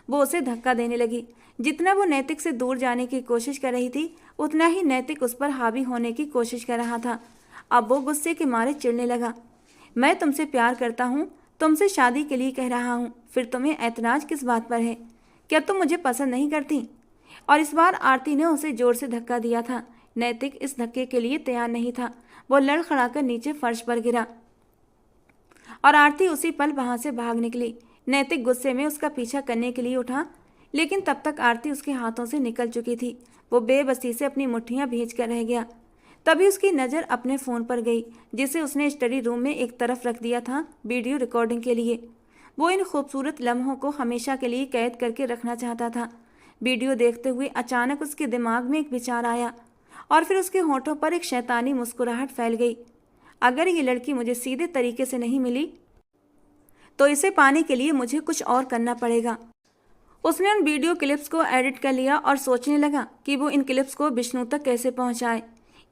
वो उसे धक्का देने लगी। जितना वो नैतिक से दूर जाने की कोशिश कर रही थी, उतना ही नैतिक उस पर हावी होने की कोशिश कर रहा था। अब वो गुस्से के मारे चिढ़ने लगा। मैं तुमसे प्यार करता हूँ, तुमसे शादी के लिए कह रहा हूँ, फिर तुम्हें ऐतराज़ किस बात पर है? क्या तुम मुझे पसंद नहीं करती? और इस बार आरती ने उसे जोर से धक्का दिया था। नैतिक इस धक्के के लिए तैयार नहीं था। वो लड़खड़ाकर नीचे फर्श पर गिरा और आरती उसी पल वहां से भाग निकली। नैतिक गुस्से में उसका पीछा करने के लिए उठा, लेकिन तब तक आरती उसके हाथों से निकल चुकी थी। वो बेबसी से अपनी मुट्ठियां भींच कर रह गया। तभी उसकी नज़र अपने फ़ोन पर गई, जिसे उसने स्टडी रूम में एक तरफ रख दिया था वीडियो रिकॉर्डिंग के लिए। वो इन खूबसूरत लम्हों को हमेशा के लिए कैद करके रखना चाहता था। वीडियो देखते हुए अचानक उसके दिमाग में एक विचार आया और फिर उसके होठों पर एक शैतानी मुस्कुराहट फैल गई। अगर ये लड़की मुझे सीधे तरीके से नहीं मिली तो इसे पाने के लिए मुझे कुछ और करना पड़ेगा। उसने उन वीडियो क्लिप्स को एडिट कर लिया और सोचने लगा कि वो इन क्लिप्स को विष्णु तक कैसे पहुंचाए।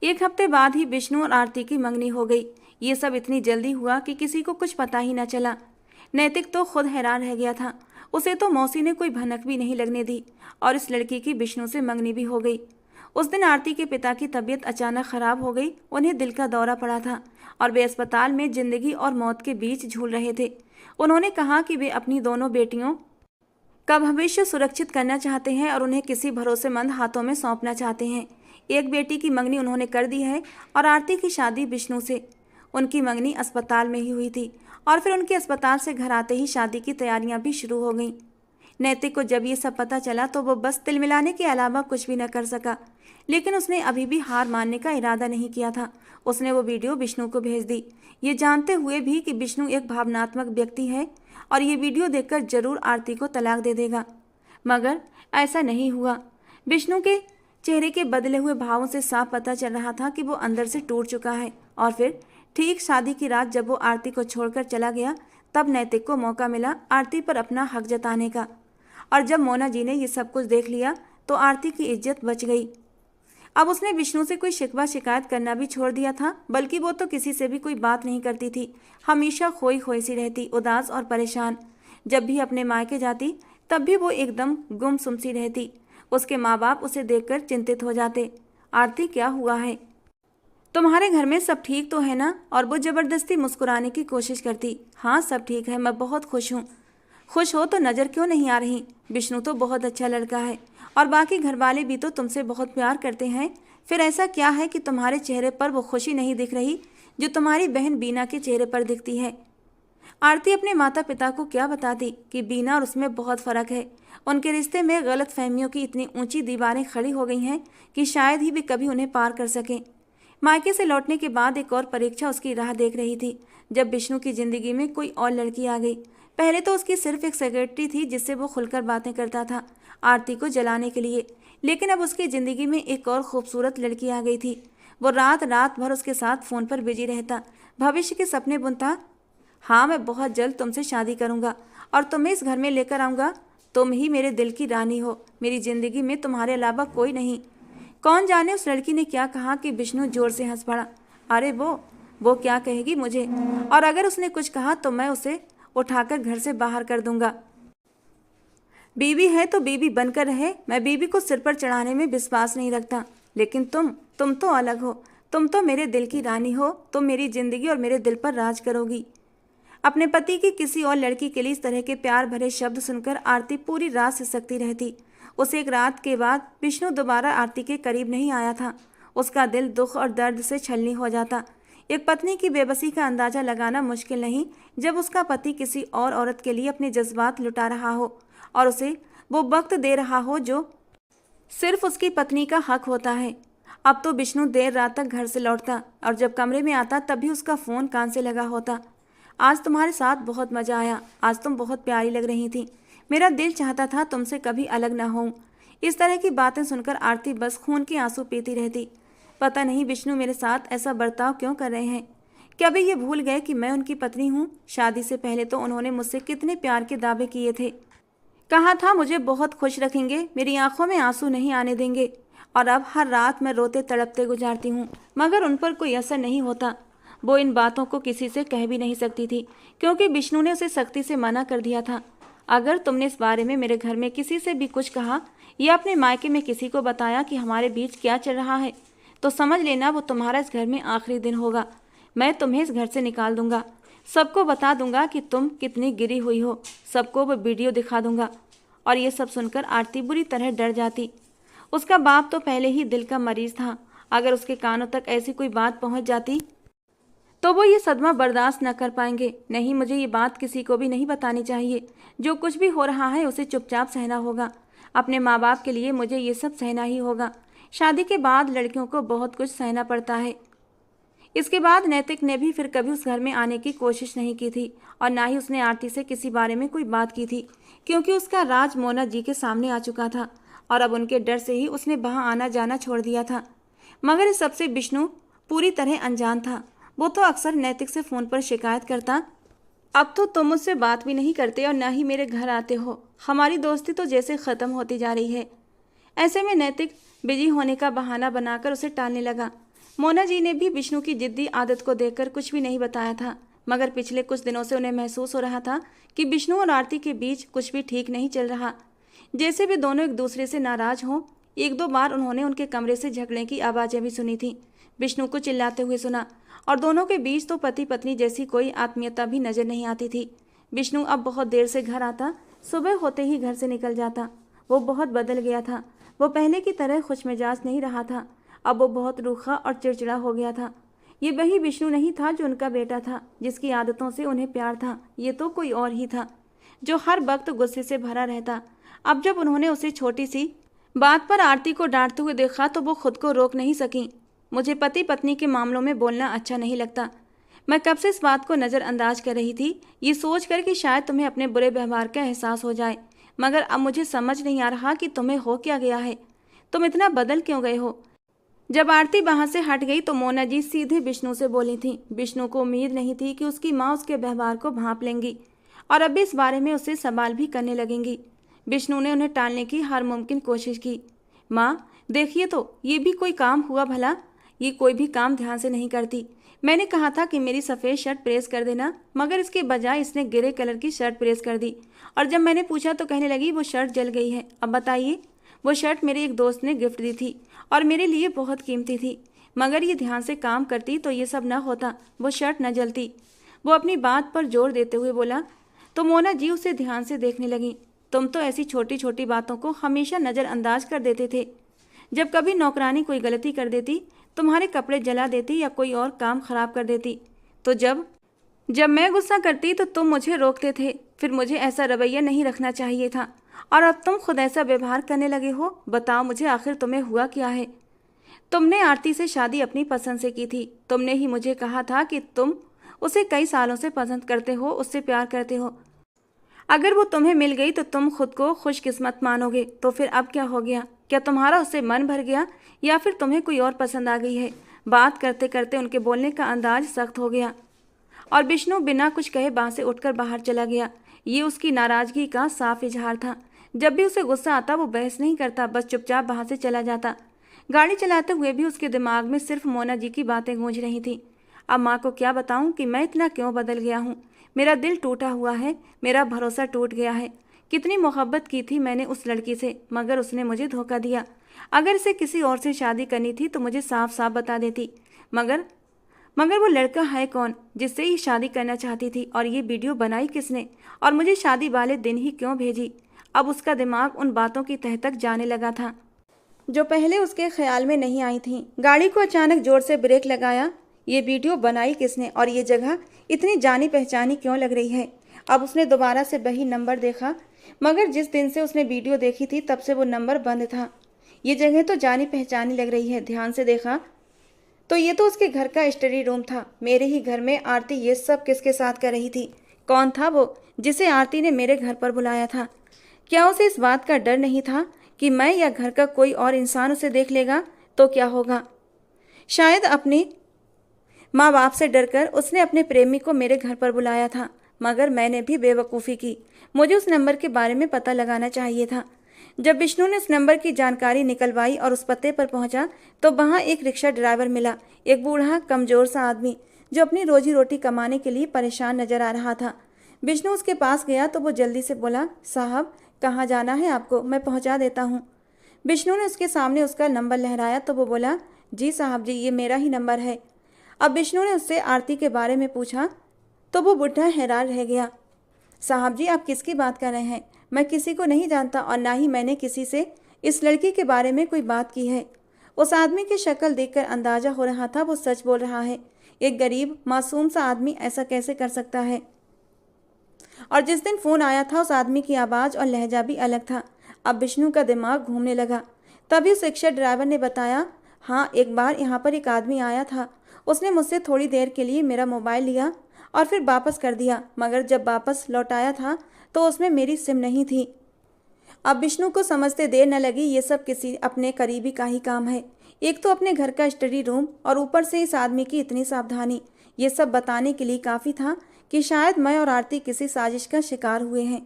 एक हफ्ते बाद ही विष्णु और आरती की मंगनी हो गई। ये सब इतनी जल्दी हुआ कि किसी को कुछ पता ही न चला। नैतिक तो खुद हैरान रह गया था। उसे तो मौसी ने कोई भनक भी नहीं लगने दी और इस लड़की की विष्णु से मंगनी भी हो गई। उस दिन आरती के पिता की तबीयत अचानक खराब हो गई। उन्हें दिल का दौरा पड़ा था और वे अस्पताल में जिंदगी और मौत के बीच झूल रहे थे। उन्होंने कहा कि वे अपनी दोनों बेटियों का भविष्य सुरक्षित करना चाहते हैं और उन्हें किसी भरोसेमंद हाथों में सौंपना चाहते हैं। एक बेटी की मंगनी उन्होंने कर दी है और आरती की शादी विष्णु से। उनकी मंगनी अस्पताल में ही हुई थी और फिर उनके अस्पताल से घर आते ही शादी की तैयारियां भी शुरू हो गईं। नैतिक को जब ये सब पता चला तो वो बस तिल मिलाने के अलावा कुछ भी न कर सका, लेकिन उसने अभी भी हार मानने का इरादा नहीं किया था। उसने वो वीडियो विष्णु को भेज दी, ये जानते हुए भी कि विष्णु एक भावनात्मक व्यक्ति है और ये वीडियो देखकर जरूर आरती को तलाक दे देगा। मगर ऐसा नहीं हुआ। विष्णु के चेहरे के बदले हुए भावों से साफ पता चल रहा था कि वो अंदर से टूट चुका है। और फिर ठीक शादी की रात जब वो आरती को छोड़कर चला गया, तब नैतिक को मौका मिला आरती पर अपना हक जताने का। और जब मोना जी ने ये सब कुछ देख लिया तो आरती की इज्जत बच गई। अब उसने विष्णु से कोई शिकवा शिकायत करना भी छोड़ दिया था, बल्कि वो तो किसी से भी कोई बात नहीं करती थी। हमेशा खोई खोई सी रहती, उदास और परेशान। जब भी अपने मायके जाती तब भी वो एकदम गुमसुम सी रहती। उसके माँ बाप उसे देखकर चिंतित हो जाते। आरती, क्या हुआ है? तुम्हारे घर में सब ठीक तो है ना? और वो जबरदस्ती मुस्कुराने की कोशिश करती। हाँ, सब ठीक है, मैं बहुत खुश हूँ। खुश हो तो नज़र क्यों नहीं आ रही? विष्णु तो बहुत अच्छा लड़का है और बाकी घर वाले भी तो तुमसे बहुत प्यार करते हैं। फिर ऐसा क्या है कि तुम्हारे चेहरे पर वो खुशी नहीं दिख रही जो तुम्हारी बहन बीना के चेहरे पर दिखती है? आरती अपने माता पिता को क्या बताती कि बीना और उसमें बहुत फ़र्क है। उनके रिश्ते में गलत फहमियों की इतनी ऊंची दीवारें खड़ी हो गई हैं कि शायद ही वे कभी उन्हें पार कर सकें। मायके से लौटने के बाद एक और परीक्षा उसकी राह देख रही थी, जब विष्णु की ज़िंदगी में कोई और लड़की आ गई। पहले तो उसकी सिर्फ एक सेक्रेटरी थी जिससे वो खुलकर बातें करता था आरती को जलाने के लिए, लेकिन अब उसकी ज़िंदगी में एक और खूबसूरत लड़की आ गई थी। वो रात रात भर उसके साथ फ़ोन पर बिजी रहता, भविष्य के सपने बुनता। हाँ, मैं बहुत जल्द तुमसे शादी करूँगा और तुम्हें इस घर में लेकर आऊँगा। तुम ही मेरे दिल की रानी हो, मेरी ज़िंदगी में तुम्हारे अलावा कोई नहीं। कौन जाने उस लड़की ने क्या कहा कि विष्णु जोर से हंस पड़ा। अरे वो क्या कहेगी मुझे? और अगर उसने कुछ कहा तो मैं उसे उठाकर घर से बाहर कर दूंगा। बीवी है तो बीवी बनकर रहे। मैं बीवी को सिर पर चढ़ाने में विश्वास नहीं रखता, लेकिन तुम तो अलग हो। तुम तो मेरे दिल की रानी हो। तुम मेरी जिंदगी और मेरे दिल पर राज करोगी। अपने पति की किसी और लड़की के लिए इस तरह के प्यार भरे शब्द सुनकर आरती पूरी रात सिसकती रहती। उस एक रात के बाद विष्णु दोबारा आरती के करीब नहीं आया था। उसका दिल दुख और दर्द से छलनी हो जाता। एक पत्नी की बेबसी का अंदाज़ा लगाना मुश्किल नहीं जब उसका पति किसी और औरत के लिए अपने जज्बात लुटा रहा हो और उसे वो वक्त दे रहा हो जो सिर्फ उसकी पत्नी का हक होता है। अब तो विष्णु देर रात तक घर से लौटता और जब कमरे में आता तब भी उसका फ़ोन कान से लगा होता। आज तुम्हारे साथ बहुत मज़ा आया। आज तुम बहुत प्यारी लग रही थी। मेरा दिल चाहता था तुमसे कभी अलग ना होऊं। इस तरह की बातें सुनकर आरती बस खून के आंसू पीती रहती। पता नहीं विष्णु मेरे साथ ऐसा बर्ताव क्यों कर रहे हैं। क्या वे ये भूल गए कि मैं उनकी पत्नी हूँ? शादी से पहले तो उन्होंने मुझसे कितने प्यार के दावे किए थे। कहा था मुझे बहुत खुश रखेंगे, मेरी आंखों में आंसू नहीं आने देंगे, और अब हर रात मैं रोते तड़पते गुजारती हूँ, मगर उन पर कोई असर नहीं होता। वो इन बातों को किसी से कह भी नहीं सकती थी, क्योंकि विष्णु ने उसे सख्ती से मना कर दिया था। अगर तुमने इस बारे में मेरे घर में किसी से भी कुछ कहा या अपने मायके में किसी को बताया कि हमारे बीच क्या चल रहा है, तो समझ लेना वो तुम्हारा इस घर में आखिरी दिन होगा। मैं तुम्हें इस घर से निकाल दूंगा, सबको बता दूंगा कि तुम कितनी गिरी हुई हो, सबको वो वीडियो दिखा दूंगा। और ये सब सुनकर आरती बुरी तरह डर जाती। उसका बाप तो पहले ही दिल का मरीज था, अगर उसके कानों तक ऐसी कोई बात पहुंच जाती तो वो ये सदमा बर्दाश्त न कर पाएंगे। नहीं, मुझे ये बात किसी को भी नहीं बतानी चाहिए। जो कुछ भी हो रहा है उसे चुपचाप सहना होगा। अपने माँ बाप के लिए मुझे ये सब सहना ही होगा। शादी के बाद लड़कियों को बहुत कुछ सहना पड़ता है। इसके बाद नैतिक ने भी फिर कभी उस घर में आने की कोशिश नहीं की थी, और ना ही उसने आरती से किसी बारे में कोई बात की थी, क्योंकि उसका राज मोना जी के सामने आ चुका था, और अब उनके डर से ही उसने वहाँ आना जाना छोड़ दिया था। मगर इस सबसे विष्णु पूरी तरह अनजान था। वो तो अक्सर नैतिक से फ़ोन पर शिकायत करता, अब तो तुम मुझसे बात भी नहीं करते और ना ही मेरे घर आते हो, हमारी दोस्ती तो जैसे ख़त्म होती जा रही है। ऐसे में नैतिक बिजी होने का बहाना बनाकर उसे टालने लगा। मोना जी ने भी विष्णु की जिद्दी आदत को देखकर कुछ भी नहीं बताया था, मगर पिछले कुछ दिनों से उन्हें महसूस हो रहा था कि विष्णु और आरती के बीच कुछ भी ठीक नहीं चल रहा, जैसे वे दोनों एक दूसरे से नाराज हों। एक दो बार उन्होंने उनके कमरे से झगड़े की आवाज़ें भी सुनी थी, विष्णु को चिल्लाते हुए सुना, और दोनों के बीच तो पति पत्नी जैसी कोई आत्मीयता भी नजर नहीं आती थी। विष्णु अब बहुत देर से घर आता, सुबह होते ही घर से निकल जाता। वो बहुत बदल गया था। वो पहले की तरह खुशमिजाज नहीं रहा था, अब वो बहुत रूखा और चिड़चिड़ा हो गया था। ये वही विष्णु नहीं था जो उनका बेटा था, जिसकी आदतों से उन्हें प्यार था। ये तो कोई और ही था, जो हर वक्त गुस्से से भरा रहता। अब जब उन्होंने उसे छोटी सी बात पर आरती को डांटते हुए देखा तो वो खुद को रोक नहीं सकी। मुझे पति पत्नी के मामलों में बोलना अच्छा नहीं लगता। मैं कब से इस बात को नज़रअंदाज कर रही थी, ये सोच कर कि शायद तुम्हें अपने बुरे व्यवहार का एहसास हो जाए, मगर अब मुझे समझ नहीं आ रहा कि तुम्हें हो क्या गया है। तुम इतना बदल क्यों गए हो। जब आरती वहाँ से हट गई तो मोना जी सीधे विष्णु से बोली थी। विष्णु को उम्मीद नहीं थी कि उसकी माँ उसके व्यवहार को भांप लेंगी और अब इस बारे में उससे सवाल भी करने लगेंगी। विष्णु ने उन्हें टालने की हर मुमकिन कोशिश की। माँ देखिए, तो ये भी कोई काम हुआ भला। ये कोई भी काम ध्यान से नहीं करती। मैंने कहा था कि मेरी सफ़ेद शर्ट प्रेस कर देना, मगर इसके बजाय इसने ग्रे कलर की शर्ट प्रेस कर दी, और जब मैंने पूछा तो कहने लगी वो शर्ट जल गई है। अब बताइए, वो शर्ट मेरे एक दोस्त ने गिफ्ट दी थी और मेरे लिए बहुत कीमती थी, मगर ये ध्यान से काम करती तो ये सब न होता, वो शर्ट न जलती। वो अपनी बात पर जोर देते हुए बोला। तो मोना जी उसे ध्यान से देखने लगी। तुम तो ऐसी छोटी छोटी बातों को हमेशा नज़रअंदाज कर देते थे। जब कभी नौकरानी कोई गलती कर देती, तुम्हारे कपड़े जला देती या कोई और काम खराब कर देती, तो जब मैं गुस्सा करती तो तुम मुझे रोकते थे। फिर मुझे ऐसा रवैया नहीं रखना चाहिए था, और अब तुम खुद ऐसा व्यवहार करने लगे हो। बताओ मुझे, आखिर तुम्हें हुआ क्या है। तुमने आरती से शादी अपनी पसंद से की थी। तुमने ही मुझे कहा था कि तुम उसे कई सालों से पसंद करते हो, उससे प्यार करते हो। अगर वो तुम्हें मिल गई तो तुम खुद को खुशकिस्मत मानोगे। तो फिर अब क्या हो गया? क्या तुम्हारा उससे मन भर गया, या फिर तुम्हें कोई और पसंद आ गई है? बात करते करते उनके बोलने का अंदाज सख्त हो गया, और विष्णु बिना कुछ कहे वहाँ से उठकर बाहर चला गया। ये उसकी नाराज़गी का साफ इजहार था। जब भी उसे गुस्सा आता वो बहस नहीं करता, बस चुपचाप वहाँ से चला जाता। गाड़ी चलाते हुए भी उसके दिमाग में सिर्फ मोना जी की बातें गूंज रही थी। अब माँ को क्या बताऊँ कि मैं इतना क्यों बदल गया हूँ। मेरा दिल टूटा हुआ है, मेरा भरोसा टूट गया है। कितनी मोहब्बत की थी मैंने उस लड़की से, मगर उसने मुझे धोखा दिया। अगर इसे किसी और से शादी करनी थी तो मुझे साफ साफ बता देती। मगर वो लड़का है कौन जिससे ये शादी करना चाहती थी, और ये वीडियो बनाई किसने, और मुझे शादी वाले दिन ही क्यों भेजी? अब उसका दिमाग उन बातों की तह तक जाने लगा था जो पहले उसके ख्याल में नहीं आई थी। गाड़ी को अचानक जोर से ब्रेक लगाया। ये वीडियो बनाई किसने, और ये जगह इतनी जानी पहचानी क्यों लग रही है? अब उसने दोबारा से वही नंबर देखा, मगर जिस दिन से उसने वीडियो देखी थी तब से वो नंबर बंद था। ये जगह तो जानी पहचानी लग रही है। ध्यान से देखा तो ये तो उसके घर का स्टडी रूम था। मेरे ही घर में आरती ये सब किसके साथ कर रही थी? कौन था वो जिसे आरती ने मेरे घर पर बुलाया था? क्या उसे इस बात का डर नहीं था कि मैं या घर का कोई और इंसान उसे देख लेगा तो क्या होगा? शायद अपने माँ बाप से डरकर उसने अपने प्रेमी को मेरे घर पर बुलाया था, मगर मैंने भी बेवकूफ़ी की। मुझे उस नंबर के बारे में पता लगाना चाहिए था। जब विष्णु ने उस नंबर की जानकारी निकलवाई और उस पते पर पहुंचा, तो वहां एक रिक्शा ड्राइवर मिला, एक बूढ़ा कमजोर सा आदमी जो अपनी रोजी रोटी कमाने के लिए परेशान नजर आ रहा था। विष्णु उसके पास गया तो वो जल्दी से बोला, साहब कहाँ जाना है आपको, मैं पहुंचा देता हूँ। विष्णु ने उसके सामने उसका नंबर लहराया तो वो बोला, जी साहब जी, ये मेरा ही नंबर है। अब विष्णु ने उससे आरती के बारे में पूछा तो वो बुढ़ा हैरान रह गया। साहब जी, आप किसकी बात कर रहे हैं? मैं किसी को नहीं जानता और ना ही मैंने किसी से इस लड़की के बारे में कोई बात की है। उस आदमी की शक्ल देखकर अंदाजा हो रहा था वो सच बोल रहा है। एक गरीब मासूम सा आदमी ऐसा कैसे कर सकता है? और जिस दिन फोन आया था उस आदमी की आवाज़ और लहजा भी अलग था। अब विष्णु का दिमाग घूमने लगा। तभी उस रिक्शा ड्राइवर ने बताया, हाँ, एक बार यहाँ पर एक आदमी आया था। उसने मुझसे थोड़ी देर के लिए मेरा मोबाइल लिया और फिर वापस कर दिया, मगर जब वापस लौटाया था तो उसमें मेरी सिम नहीं थी। अब विष्णु को समझते देर न लगी, ये सब किसी अपने करीबी का ही काम है। एक तो अपने घर का स्टडी रूम और ऊपर से इस आदमी की इतनी सावधानी। ये सब बताने के लिए काफ़ी था कि शायद मैं और आरती किसी साजिश का शिकार हुए हैं।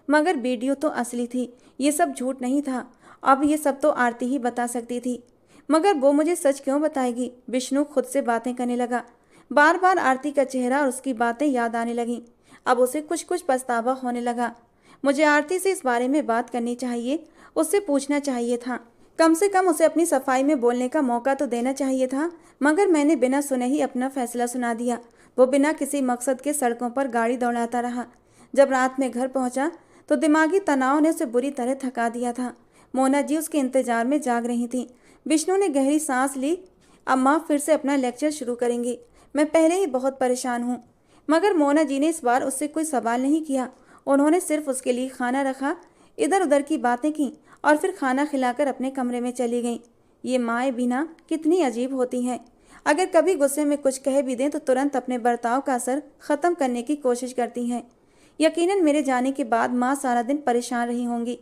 मगर वीडियो तो असली थी, ये सब झूठ नहीं था। अब ये सब तो आरती ही बता सकती थी, मगर वो मुझे सच क्यों बताएगी? विष्णु खुद से बातें करने लगा। बार बार आरती का चेहरा और उसकी बातें याद आने लगीं। अब उसे कुछ कुछ पछतावा होने लगा। मुझे आरती से इस बारे में बात करनी चाहिए, उससे पूछना चाहिए था। कम से कम उसे अपनी सफाई में बोलने का मौका तो देना चाहिए था, मगर मैंने बिना सुने ही अपना फैसला सुना दिया। वो बिना किसी मकसद के सड़कों पर गाड़ी दौड़ाता रहा। जब रात में घर पहुंचा तो दिमागी तनाव ने उसे बुरी तरह थका दिया था। मोना जी उसके इंतजार में जाग रही थी। विष्णु ने गहरी सांस ली। अब माँ फिर से अपना लेक्चर शुरू करेंगी। मैं पहले ही बहुत परेशान हूँ। मगर मोना जी ने इस बार उससे कोई सवाल नहीं किया। उन्होंने सिर्फ उसके लिए खाना रखा, इधर उधर की बातें की और फिर खाना खिलाकर अपने कमरे में चली गईं। ये माएँ भी ना कितनी अजीब होती हैं। अगर कभी गुस्से में कुछ कह भी दें तो तुरंत अपने बर्ताव का असर ख़त्म करने की कोशिश करती हैं। यकीनन मेरे जाने के बाद माँ सारा दिन परेशान रही होंगी।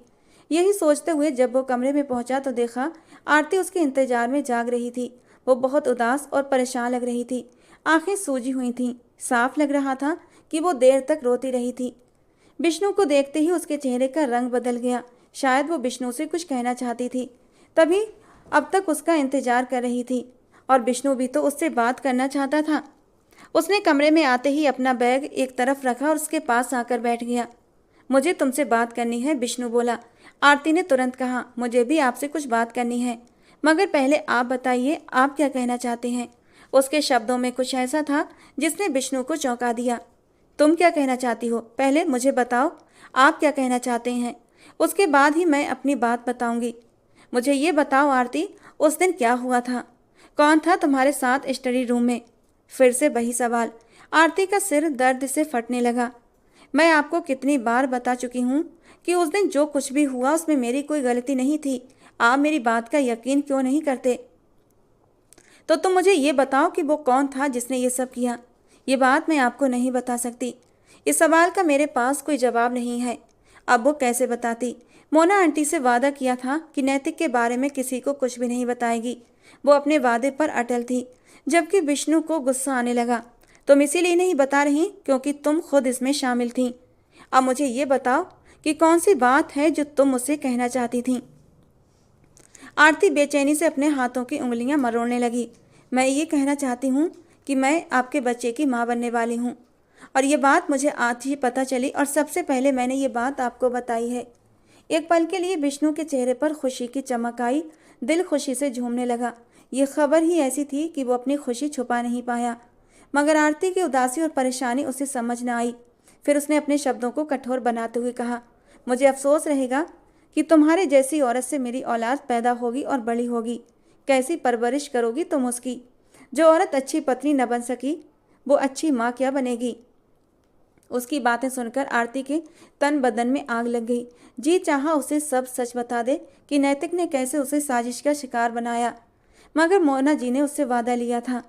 यही सोचते हुए जब वो कमरे में पहुंचा तो देखा आरती उसके इंतजार में जाग रही थी। वो बहुत उदास और परेशान लग रही थी। आंखें सूजी हुई थीं। साफ लग रहा था कि वो देर तक रोती रही थी। विष्णु को देखते ही उसके चेहरे का रंग बदल गया। शायद वो विष्णु से कुछ कहना चाहती थी, तभी अब तक उसका इंतजार कर रही थी और विष्णु भी तो उससे बात करना चाहता था। उसने कमरे में आते ही अपना बैग एक तरफ रखा और उसके पास आकर बैठ गया। मुझे तुमसे बात करनी है, विष्णु बोला। आरती ने तुरंत कहा, मुझे भी आपसे कुछ बात करनी है, मगर पहले आप बताइए आप क्या कहना चाहते हैं। उसके शब्दों में कुछ ऐसा था जिसने विष्णु को चौंका दिया। तुम क्या कहना चाहती हो? पहले मुझे बताओ आप क्या कहना चाहते हैं, उसके बाद ही मैं अपनी बात बताऊंगी। मुझे ये बताओ आरती, उस दिन क्या हुआ था? कौन था तुम्हारे साथ स्टडी रूम में? फिर से वही सवाल। आरती का सिर दर्द से फटने लगा। मैं आपको कितनी बार बता चुकी हूँ कि उस दिन जो कुछ भी हुआ उसमें मेरी कोई गलती नहीं थी। आप मेरी बात का यकीन क्यों नहीं करते? तो तुम मुझे ये बताओ कि वो कौन था जिसने ये सब किया। ये बात मैं आपको नहीं बता सकती। इस सवाल का मेरे पास कोई जवाब नहीं है। अब वो कैसे बताती? मोना आंटी से वादा किया था कि नैतिक के बारे में किसी को कुछ भी नहीं बताएगी। वो अपने वादे पर अटल थी। जबकि विष्णु को गुस्सा आने लगा। तुम इसीलिए नहीं बता रही क्योंकि तुम खुद इसमें शामिल थी। अब मुझे ये बताओ कि कौन सी बात है जो तुम मुझसे कहना चाहती थी। आरती बेचैनी से अपने हाथों की उंगलियां मरोड़ने लगी। मैं ये कहना चाहती हूँ कि मैं आपके बच्चे की माँ बनने वाली हूँ और ये बात मुझे आज ही पता चली और सबसे पहले मैंने ये बात आपको बताई है। एक पल के लिए विष्णु के चेहरे पर खुशी की चमक आई। दिल खुशी से झूमने लगा। ये खबर ही ऐसी थी कि वो अपनी खुशी छुपा नहीं पाया। मगर आरती की उदासी और परेशानी उसे समझ न आई। फिर उसने अपने शब्दों को कठोर बनाते हुए कहा, मुझे अफसोस रहेगा कि तुम्हारे जैसी औरत से मेरी औलाद पैदा होगी और बड़ी होगी। कैसी परवरिश करोगी तुम उसकी? जो औरत अच्छी पत्नी न बन सकी वो अच्छी माँ क्या बनेगी? उसकी बातें सुनकर आरती के तन बदन में आग लग गई। जी चाहा उसे सब सच बता दे कि नैतिक ने कैसे उसे साजिश का शिकार बनाया, मगर मोना जी ने उससे वादा लिया था।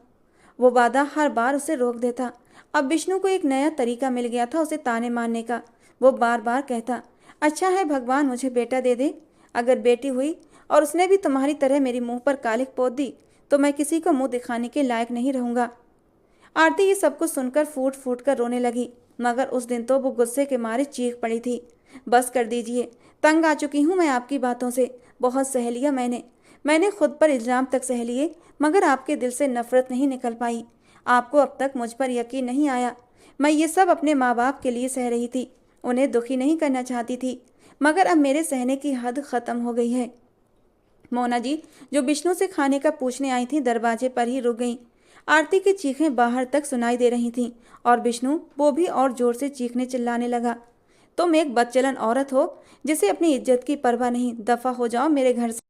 वो वादा हर बार उसे रोक देता। अब विष्णु को एक नया तरीका मिल गया था उसे ताने मारने का। वो बार बार कहता, अच्छा है भगवान मुझे बेटा दे दे। अगर बेटी हुई और उसने भी तुम्हारी तरह मेरी मुंह पर कालिख पोत दी तो मैं किसी को मुंह दिखाने के लायक नहीं रहूँगा। आरती ये सब कुछ सुनकर फूट फूट कर रोने लगी, मगर उस दिन तो वो गुस्से के मारे चीख पड़ी थी। बस कर दीजिए, तंग आ चुकी हूँ मैं आपकी बातों से। बहुत सह लिया मैंने खुद पर इल्ज़ाम तक सह लिए, मगर आपके दिल से नफरत नहीं निकल पाई। आपको अब तक मुझ पर यकीन नहीं आया। मैं ये सब अपने माँ बाप के लिए सह रही थी, उन्हें दुखी नहीं करना चाहती थी, मगर अब मेरे सहने की हद ख़त्म हो गई है। मोना जी, जो विष्णु से खाने का पूछने आई थी, दरवाजे पर ही रुक गईं। आरती की चीखें बाहर तक सुनाई दे रही थीं और विष्णु वो भी और जोर से चीखने चिल्लाने लगा। तुम एक बदचलन औरत हो जिसे अपनी इज्जत की परवाह नहीं। दफा हो जाओ मेरे घर से।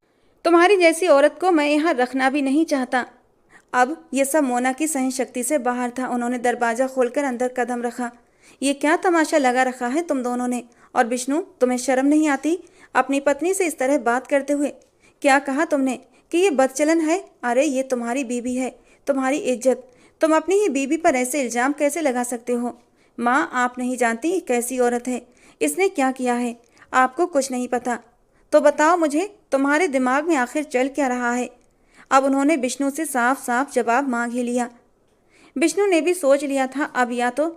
तुम्हारी जैसी औरत को मैं यहाँ रखना भी नहीं चाहता। अब ये सब मोना की सहन शक्ति से बाहर था। उन्होंने दरवाजा खोलकर अंदर कदम रखा। ये क्या तमाशा लगा रखा है तुम दोनों ने? और विष्णु, तुम्हें शर्म नहीं आती अपनी पत्नी से इस तरह बात करते हुए? क्या कहा तुमने कि ये बदचलन है? अरे ये तुम्हारी बीवी है, तुम्हारी इज्जत। तुम अपनी ही बीवी पर ऐसे इल्ज़ाम कैसे लगा सकते हो? माँ, आप नहीं जानती कैसी औरत है, इसने क्या किया है। आपको कुछ नहीं पता। तो बताओ मुझे, तुम्हारे दिमाग में आखिर चल क्या रहा है? अब उन्होंने विष्णु से साफ साफ जवाब मांग ही लिया। विष्णु ने भी सोच लिया था, अब या तो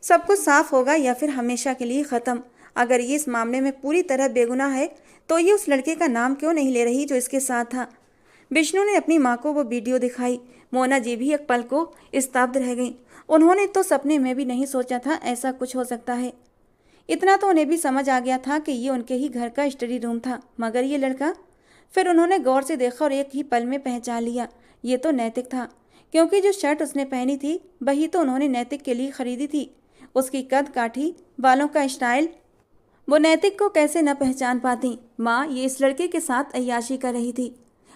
सब कुछ साफ होगा या फिर हमेशा के लिए ख़त्म। अगर ये इस मामले में पूरी तरह बेगुनाह है तो ये उस लड़के का नाम क्यों नहीं ले रही जो इसके साथ था? विष्णु ने अपनी माँ को वो वीडियो दिखाई। मोना जी भी एक पल को स्तब्ध रह गई। उन्होंने तो सपने में भी नहीं सोचा था ऐसा कुछ हो सकता है। इतना तो उन्हें भी समझ आ गया था कि ये उनके ही घर का स्टडी रूम था, मगर ये लड़का? फिर उन्होंने गौर से देखा और एक ही पल में पहचान लिया, ये तो नैतिक था, क्योंकि जो शर्ट उसने पहनी थी वही तो उन्होंने नैतिक के लिए खरीदी थी। उसकी कद काठी, बालों का स्टाइल, वो नैतिक को कैसे न पहचान पाती? माँ, ये इस लड़के के साथ अय्याशी कर रही थी।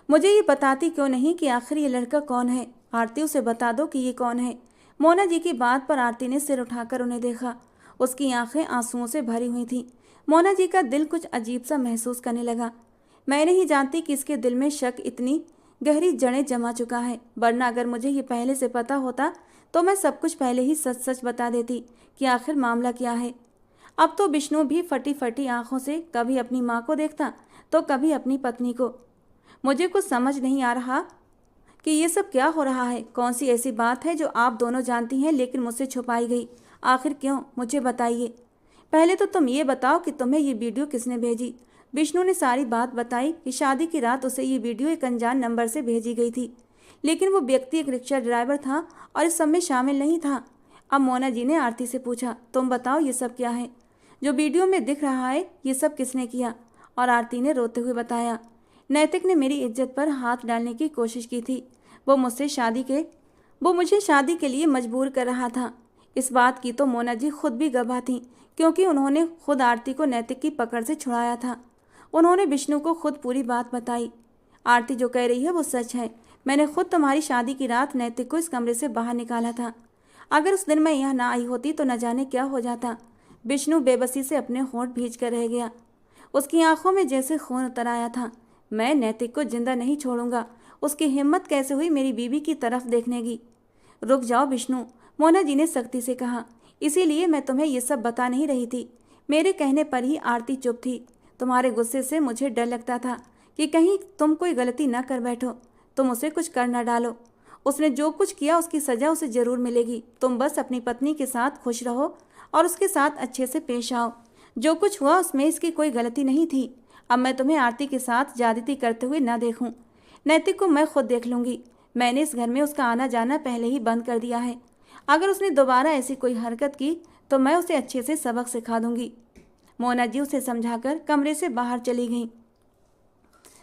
मुझे ये बताती क्यों नहीं कि आखिर ये लड़का कौन है? आरती, उसे बता दो कि ये कौन है। मोना जी की बात पर आरती ने सिर उठाकर उन्हें देखा। उसकी आंखें आंसुओं से भरी हुई थीं। मोना जी का दिल कुछ अजीब सा महसूस करने लगा। मैं नहीं जानती कि इसके दिल में शक इतनी गहरी जड़ें जमा चुका है, वरना अगर मुझे ये पहले से पता होता तो मैं सब कुछ पहले ही सच सच बता देती कि आखिर मामला क्या है। अब तो विष्णु भी फटी फटी आंखों से कभी अपनी माँ को देखता तो कभी अपनी पत्नी को। मुझे कुछ समझ नहीं आ रहा कि ये सब क्या हो रहा है। कौन सी ऐसी बात है जो आप दोनों जानती हैं लेकिन मुझसे छुपाई गई? आखिर क्यों? मुझे बताइए। पहले तो तुम ये बताओ कि तुम्हें ये वीडियो किसने भेजी? विष्णु ने सारी बात बताई कि शादी की रात उसे ये वीडियो एक अनजान नंबर से भेजी गई थी, लेकिन वो व्यक्ति एक रिक्शा ड्राइवर था और इस सब में शामिल नहीं था। अब मोना जी ने आरती से पूछा, तुम बताओ ये सब क्या है? जो वीडियो में दिख रहा है ये सब किसने किया? और आरती ने रोते हुए बताया, नैतिक ने मेरी इज्जत पर हाथ डालने की कोशिश की थी। वो मुझे शादी के लिए मजबूर कर रहा था। इस बात की तो मोना जी खुद भी गवाह थीं, क्योंकि उन्होंने खुद आरती को नैतिक की पकड़ से छुड़ाया था। उन्होंने विष्णु को खुद पूरी बात बताई। आरती जो कह रही है वो सच है। मैंने खुद तुम्हारी शादी की रात नैतिक को इस कमरे से बाहर निकाला था। अगर उस दिन मैं यहाँ ना आई होती तो न जाने क्या हो जाता। विष्णु बेबसी से अपने होंठ भींच कर रह गया। उसकी आंखों में जैसे खून उतर आया था। मैं नैतिक को जिंदा नहीं छोड़ूंगा। उसकी हिम्मत कैसे हुई मेरी बीवी की तरफ देखने की? रुक जाओ विष्णु, मोना जी ने सख्ती से कहा। इसीलिए मैं तुम्हें ये सब बता नहीं रही थी। मेरे कहने पर ही आरती चुप थी। तुम्हारे गुस्से से मुझे डर लगता था कि कहीं तुम कोई गलती न कर बैठो, तुम उसे कुछ कर न डालो। उसने जो कुछ किया उसकी सज़ा उसे ज़रूर मिलेगी। तुम बस अपनी पत्नी के साथ खुश रहो और उसके साथ अच्छे से पेश आओ। जो कुछ हुआ उसमें इसकी कोई गलती नहीं थी। अब मैं तुम्हें आरती के साथ ज्यादती करते हुए ना देखूं। नैतिक को मैं खुद देख लूँगी। मैंने इस घर में उसका आना जाना पहले ही बंद कर दिया है। अगर उसने दोबारा ऐसी कोई हरकत की तो मैं उसे अच्छे से सबक सिखा दूंगी। मोना जी उसे समझाकर कमरे से बाहर चली गईं।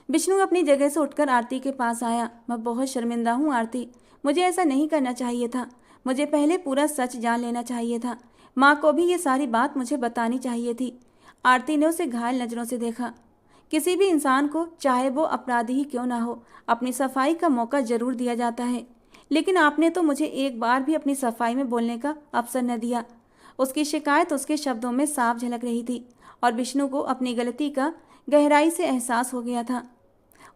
विष्णु अपनी जगह से उठकर आरती के पास आया। मैं बहुत शर्मिंदा हूँ आरती, मुझे ऐसा नहीं करना चाहिए था। मुझे पहले पूरा सच जान लेना चाहिए था। माँ को भी ये सारी बात मुझे बतानी चाहिए थी। आरती ने उसे घायल नज़रों से देखा। किसी भी इंसान को, चाहे वो अपराधी ही क्यों ना हो, अपनी सफाई का मौका जरूर दिया जाता है, लेकिन आपने तो मुझे एक बार भी अपनी सफाई में बोलने का अवसर न दिया। उसकी शिकायत उसके शब्दों में साफ झलक रही थी और विष्णु को अपनी गलती का गहराई से एहसास हो गया था।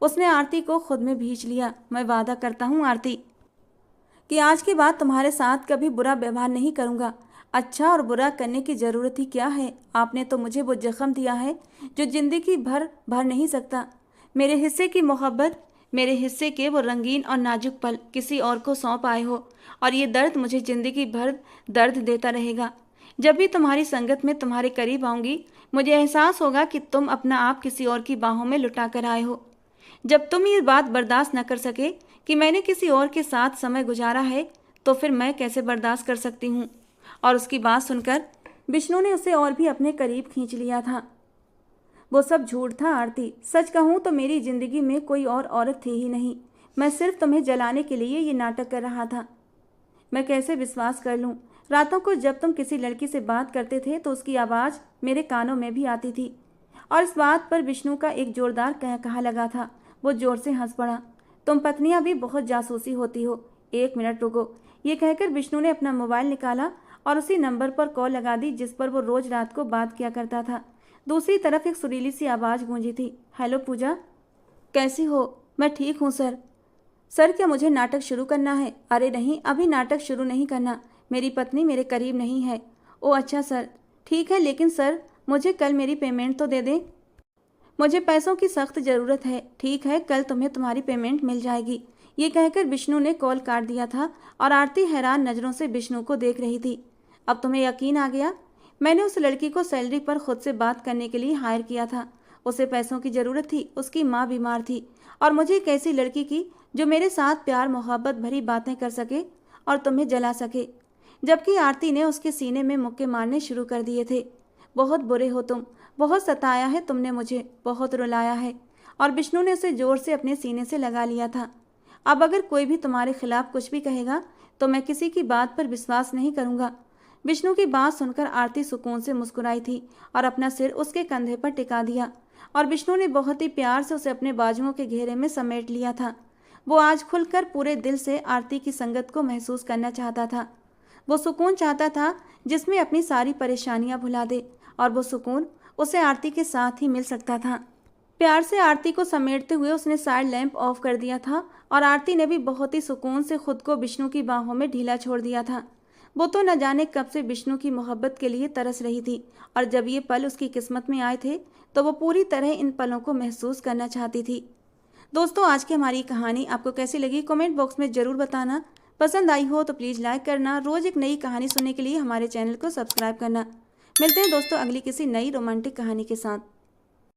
उसने आरती को खुद में भींच लिया। मैं वादा करता हूँ आरती कि आज के बाद तुम्हारे साथ कभी बुरा व्यवहार नहीं करूँगा। अच्छा और बुरा करने की ज़रूरत ही क्या है? आपने तो मुझे वो जख्म दिया है जो ज़िंदगी भर भर नहीं सकता। मेरे हिस्से की मोहब्बत मेरे हिस्से के वो रंगीन और नाजुक पल किसी और को सौंप आए हो, और ये दर्द मुझे जिंदगी भर दर्द देता रहेगा। जब भी तुम्हारी संगत में तुम्हारे करीब आऊंगी, मुझे एहसास होगा कि तुम अपना आप किसी और की बाहों में लुटा कर आए हो। जब तुम ये बात बर्दाश्त न कर सके कि मैंने किसी और के साथ समय गुजारा है, तो फिर मैं कैसे बर्दाश्त कर सकती हूँ। और उसकी बात सुनकर विष्णु ने उसे और भी अपने करीब खींच लिया था। वो सब झूठ था आरती। सच कहूँ तो मेरी जिंदगी में कोई और औरत थी ही नहीं। मैं सिर्फ तुम्हें जलाने के लिए ये नाटक कर रहा था। मैं कैसे विश्वास कर लूँ। रातों को जब तुम किसी लड़की से बात करते थे तो उसकी आवाज़ मेरे कानों में भी आती थी। और इस बात पर विष्णु का एक जोरदार कहा लगा था। वो जोर से हंस पड़ा। तुम पत्नियां भी बहुत जासूसी होती हो। एक मिनट रुको। ये कहकर विष्णु ने अपना मोबाइल निकाला और उसी नंबर पर कॉल लगा दी जिस पर वो रोज रात को बात किया करता था। दूसरी तरफ एक सुरीली सी आवाज़ गूंजी थी। हेलो पूजा, कैसी हो? मैं ठीक हूँ सर। सर, क्या मुझे नाटक शुरू करना है? अरे नहीं, अभी नाटक शुरू नहीं करना। मेरी पत्नी मेरे करीब नहीं है। ओ अच्छा सर, ठीक है, लेकिन सर मुझे कल मेरी पेमेंट तो दे दें। मुझे पैसों की सख्त ज़रूरत है। ठीक है, कल तुम्हें तुम्हारी पेमेंट मिल जाएगी। ये कहकर विष्णु ने कॉल काट दिया था और आरती हैरान नज़रों से विष्णु को देख रही थी। अब तुम्हें यकीन आ गया? मैंने उस लड़की को सैलरी पर खुद से बात करने के लिए हायर किया था। उसे पैसों की ज़रूरत थी, उसकी माँ बीमार थी, और मुझे एक ऐसी लड़की की जो मेरे साथ प्यार मोहब्बत भरी बातें कर सके और तुम्हें जला सके। जबकि आरती ने उसके सीने में मुक्के मारने शुरू कर दिए थे। बहुत बुरे हो तुम, बहुत सताया है तुमने मुझे, बहुत रुलाया है। और विष्णु ने उसे जोर से अपने सीने से लगा लिया था। अब अगर कोई भी तुम्हारे खिलाफ कुछ भी कहेगा तो मैं किसी की बात पर विश्वास नहीं करूँगा। विष्णु की बात सुनकर आरती सुकून से मुस्कुराई थी और अपना सिर उसके कंधे पर टिका दिया, और विष्णु ने बहुत ही प्यार से उसे अपने बाजुओं के घेरे में समेट लिया था। वो आज खुलकर पूरे दिल से आरती की संगत को महसूस करना चाहता था। वो सुकून चाहता था जिसमें अपनी सारी परेशानियां भुला दे, और वो सुकून उसे आरती के साथ ही मिल सकता था। प्यार से आरती को समेटते हुए उसने साइड लैंप ऑफ कर दिया था, और आरती ने भी बहुत ही सुकून से खुद को विष्णु की बाहों में ढीला छोड़ दिया था। वो तो न जाने कब से विष्णु की मोहब्बत के लिए तरस रही थी, और जब ये पल उसकी किस्मत में आए थे तो वो पूरी तरह इन पलों को महसूस करना चाहती थी। दोस्तों, आज की हमारी कहानी आपको कैसी लगी कमेंट बॉक्स में ज़रूर बताना। पसंद आई हो तो प्लीज़ लाइक करना। रोज़ एक नई कहानी सुनने के लिए हमारे चैनल को सब्सक्राइब करना। मिलते हैं दोस्तों अगली किसी नई रोमांटिक कहानी के साथ।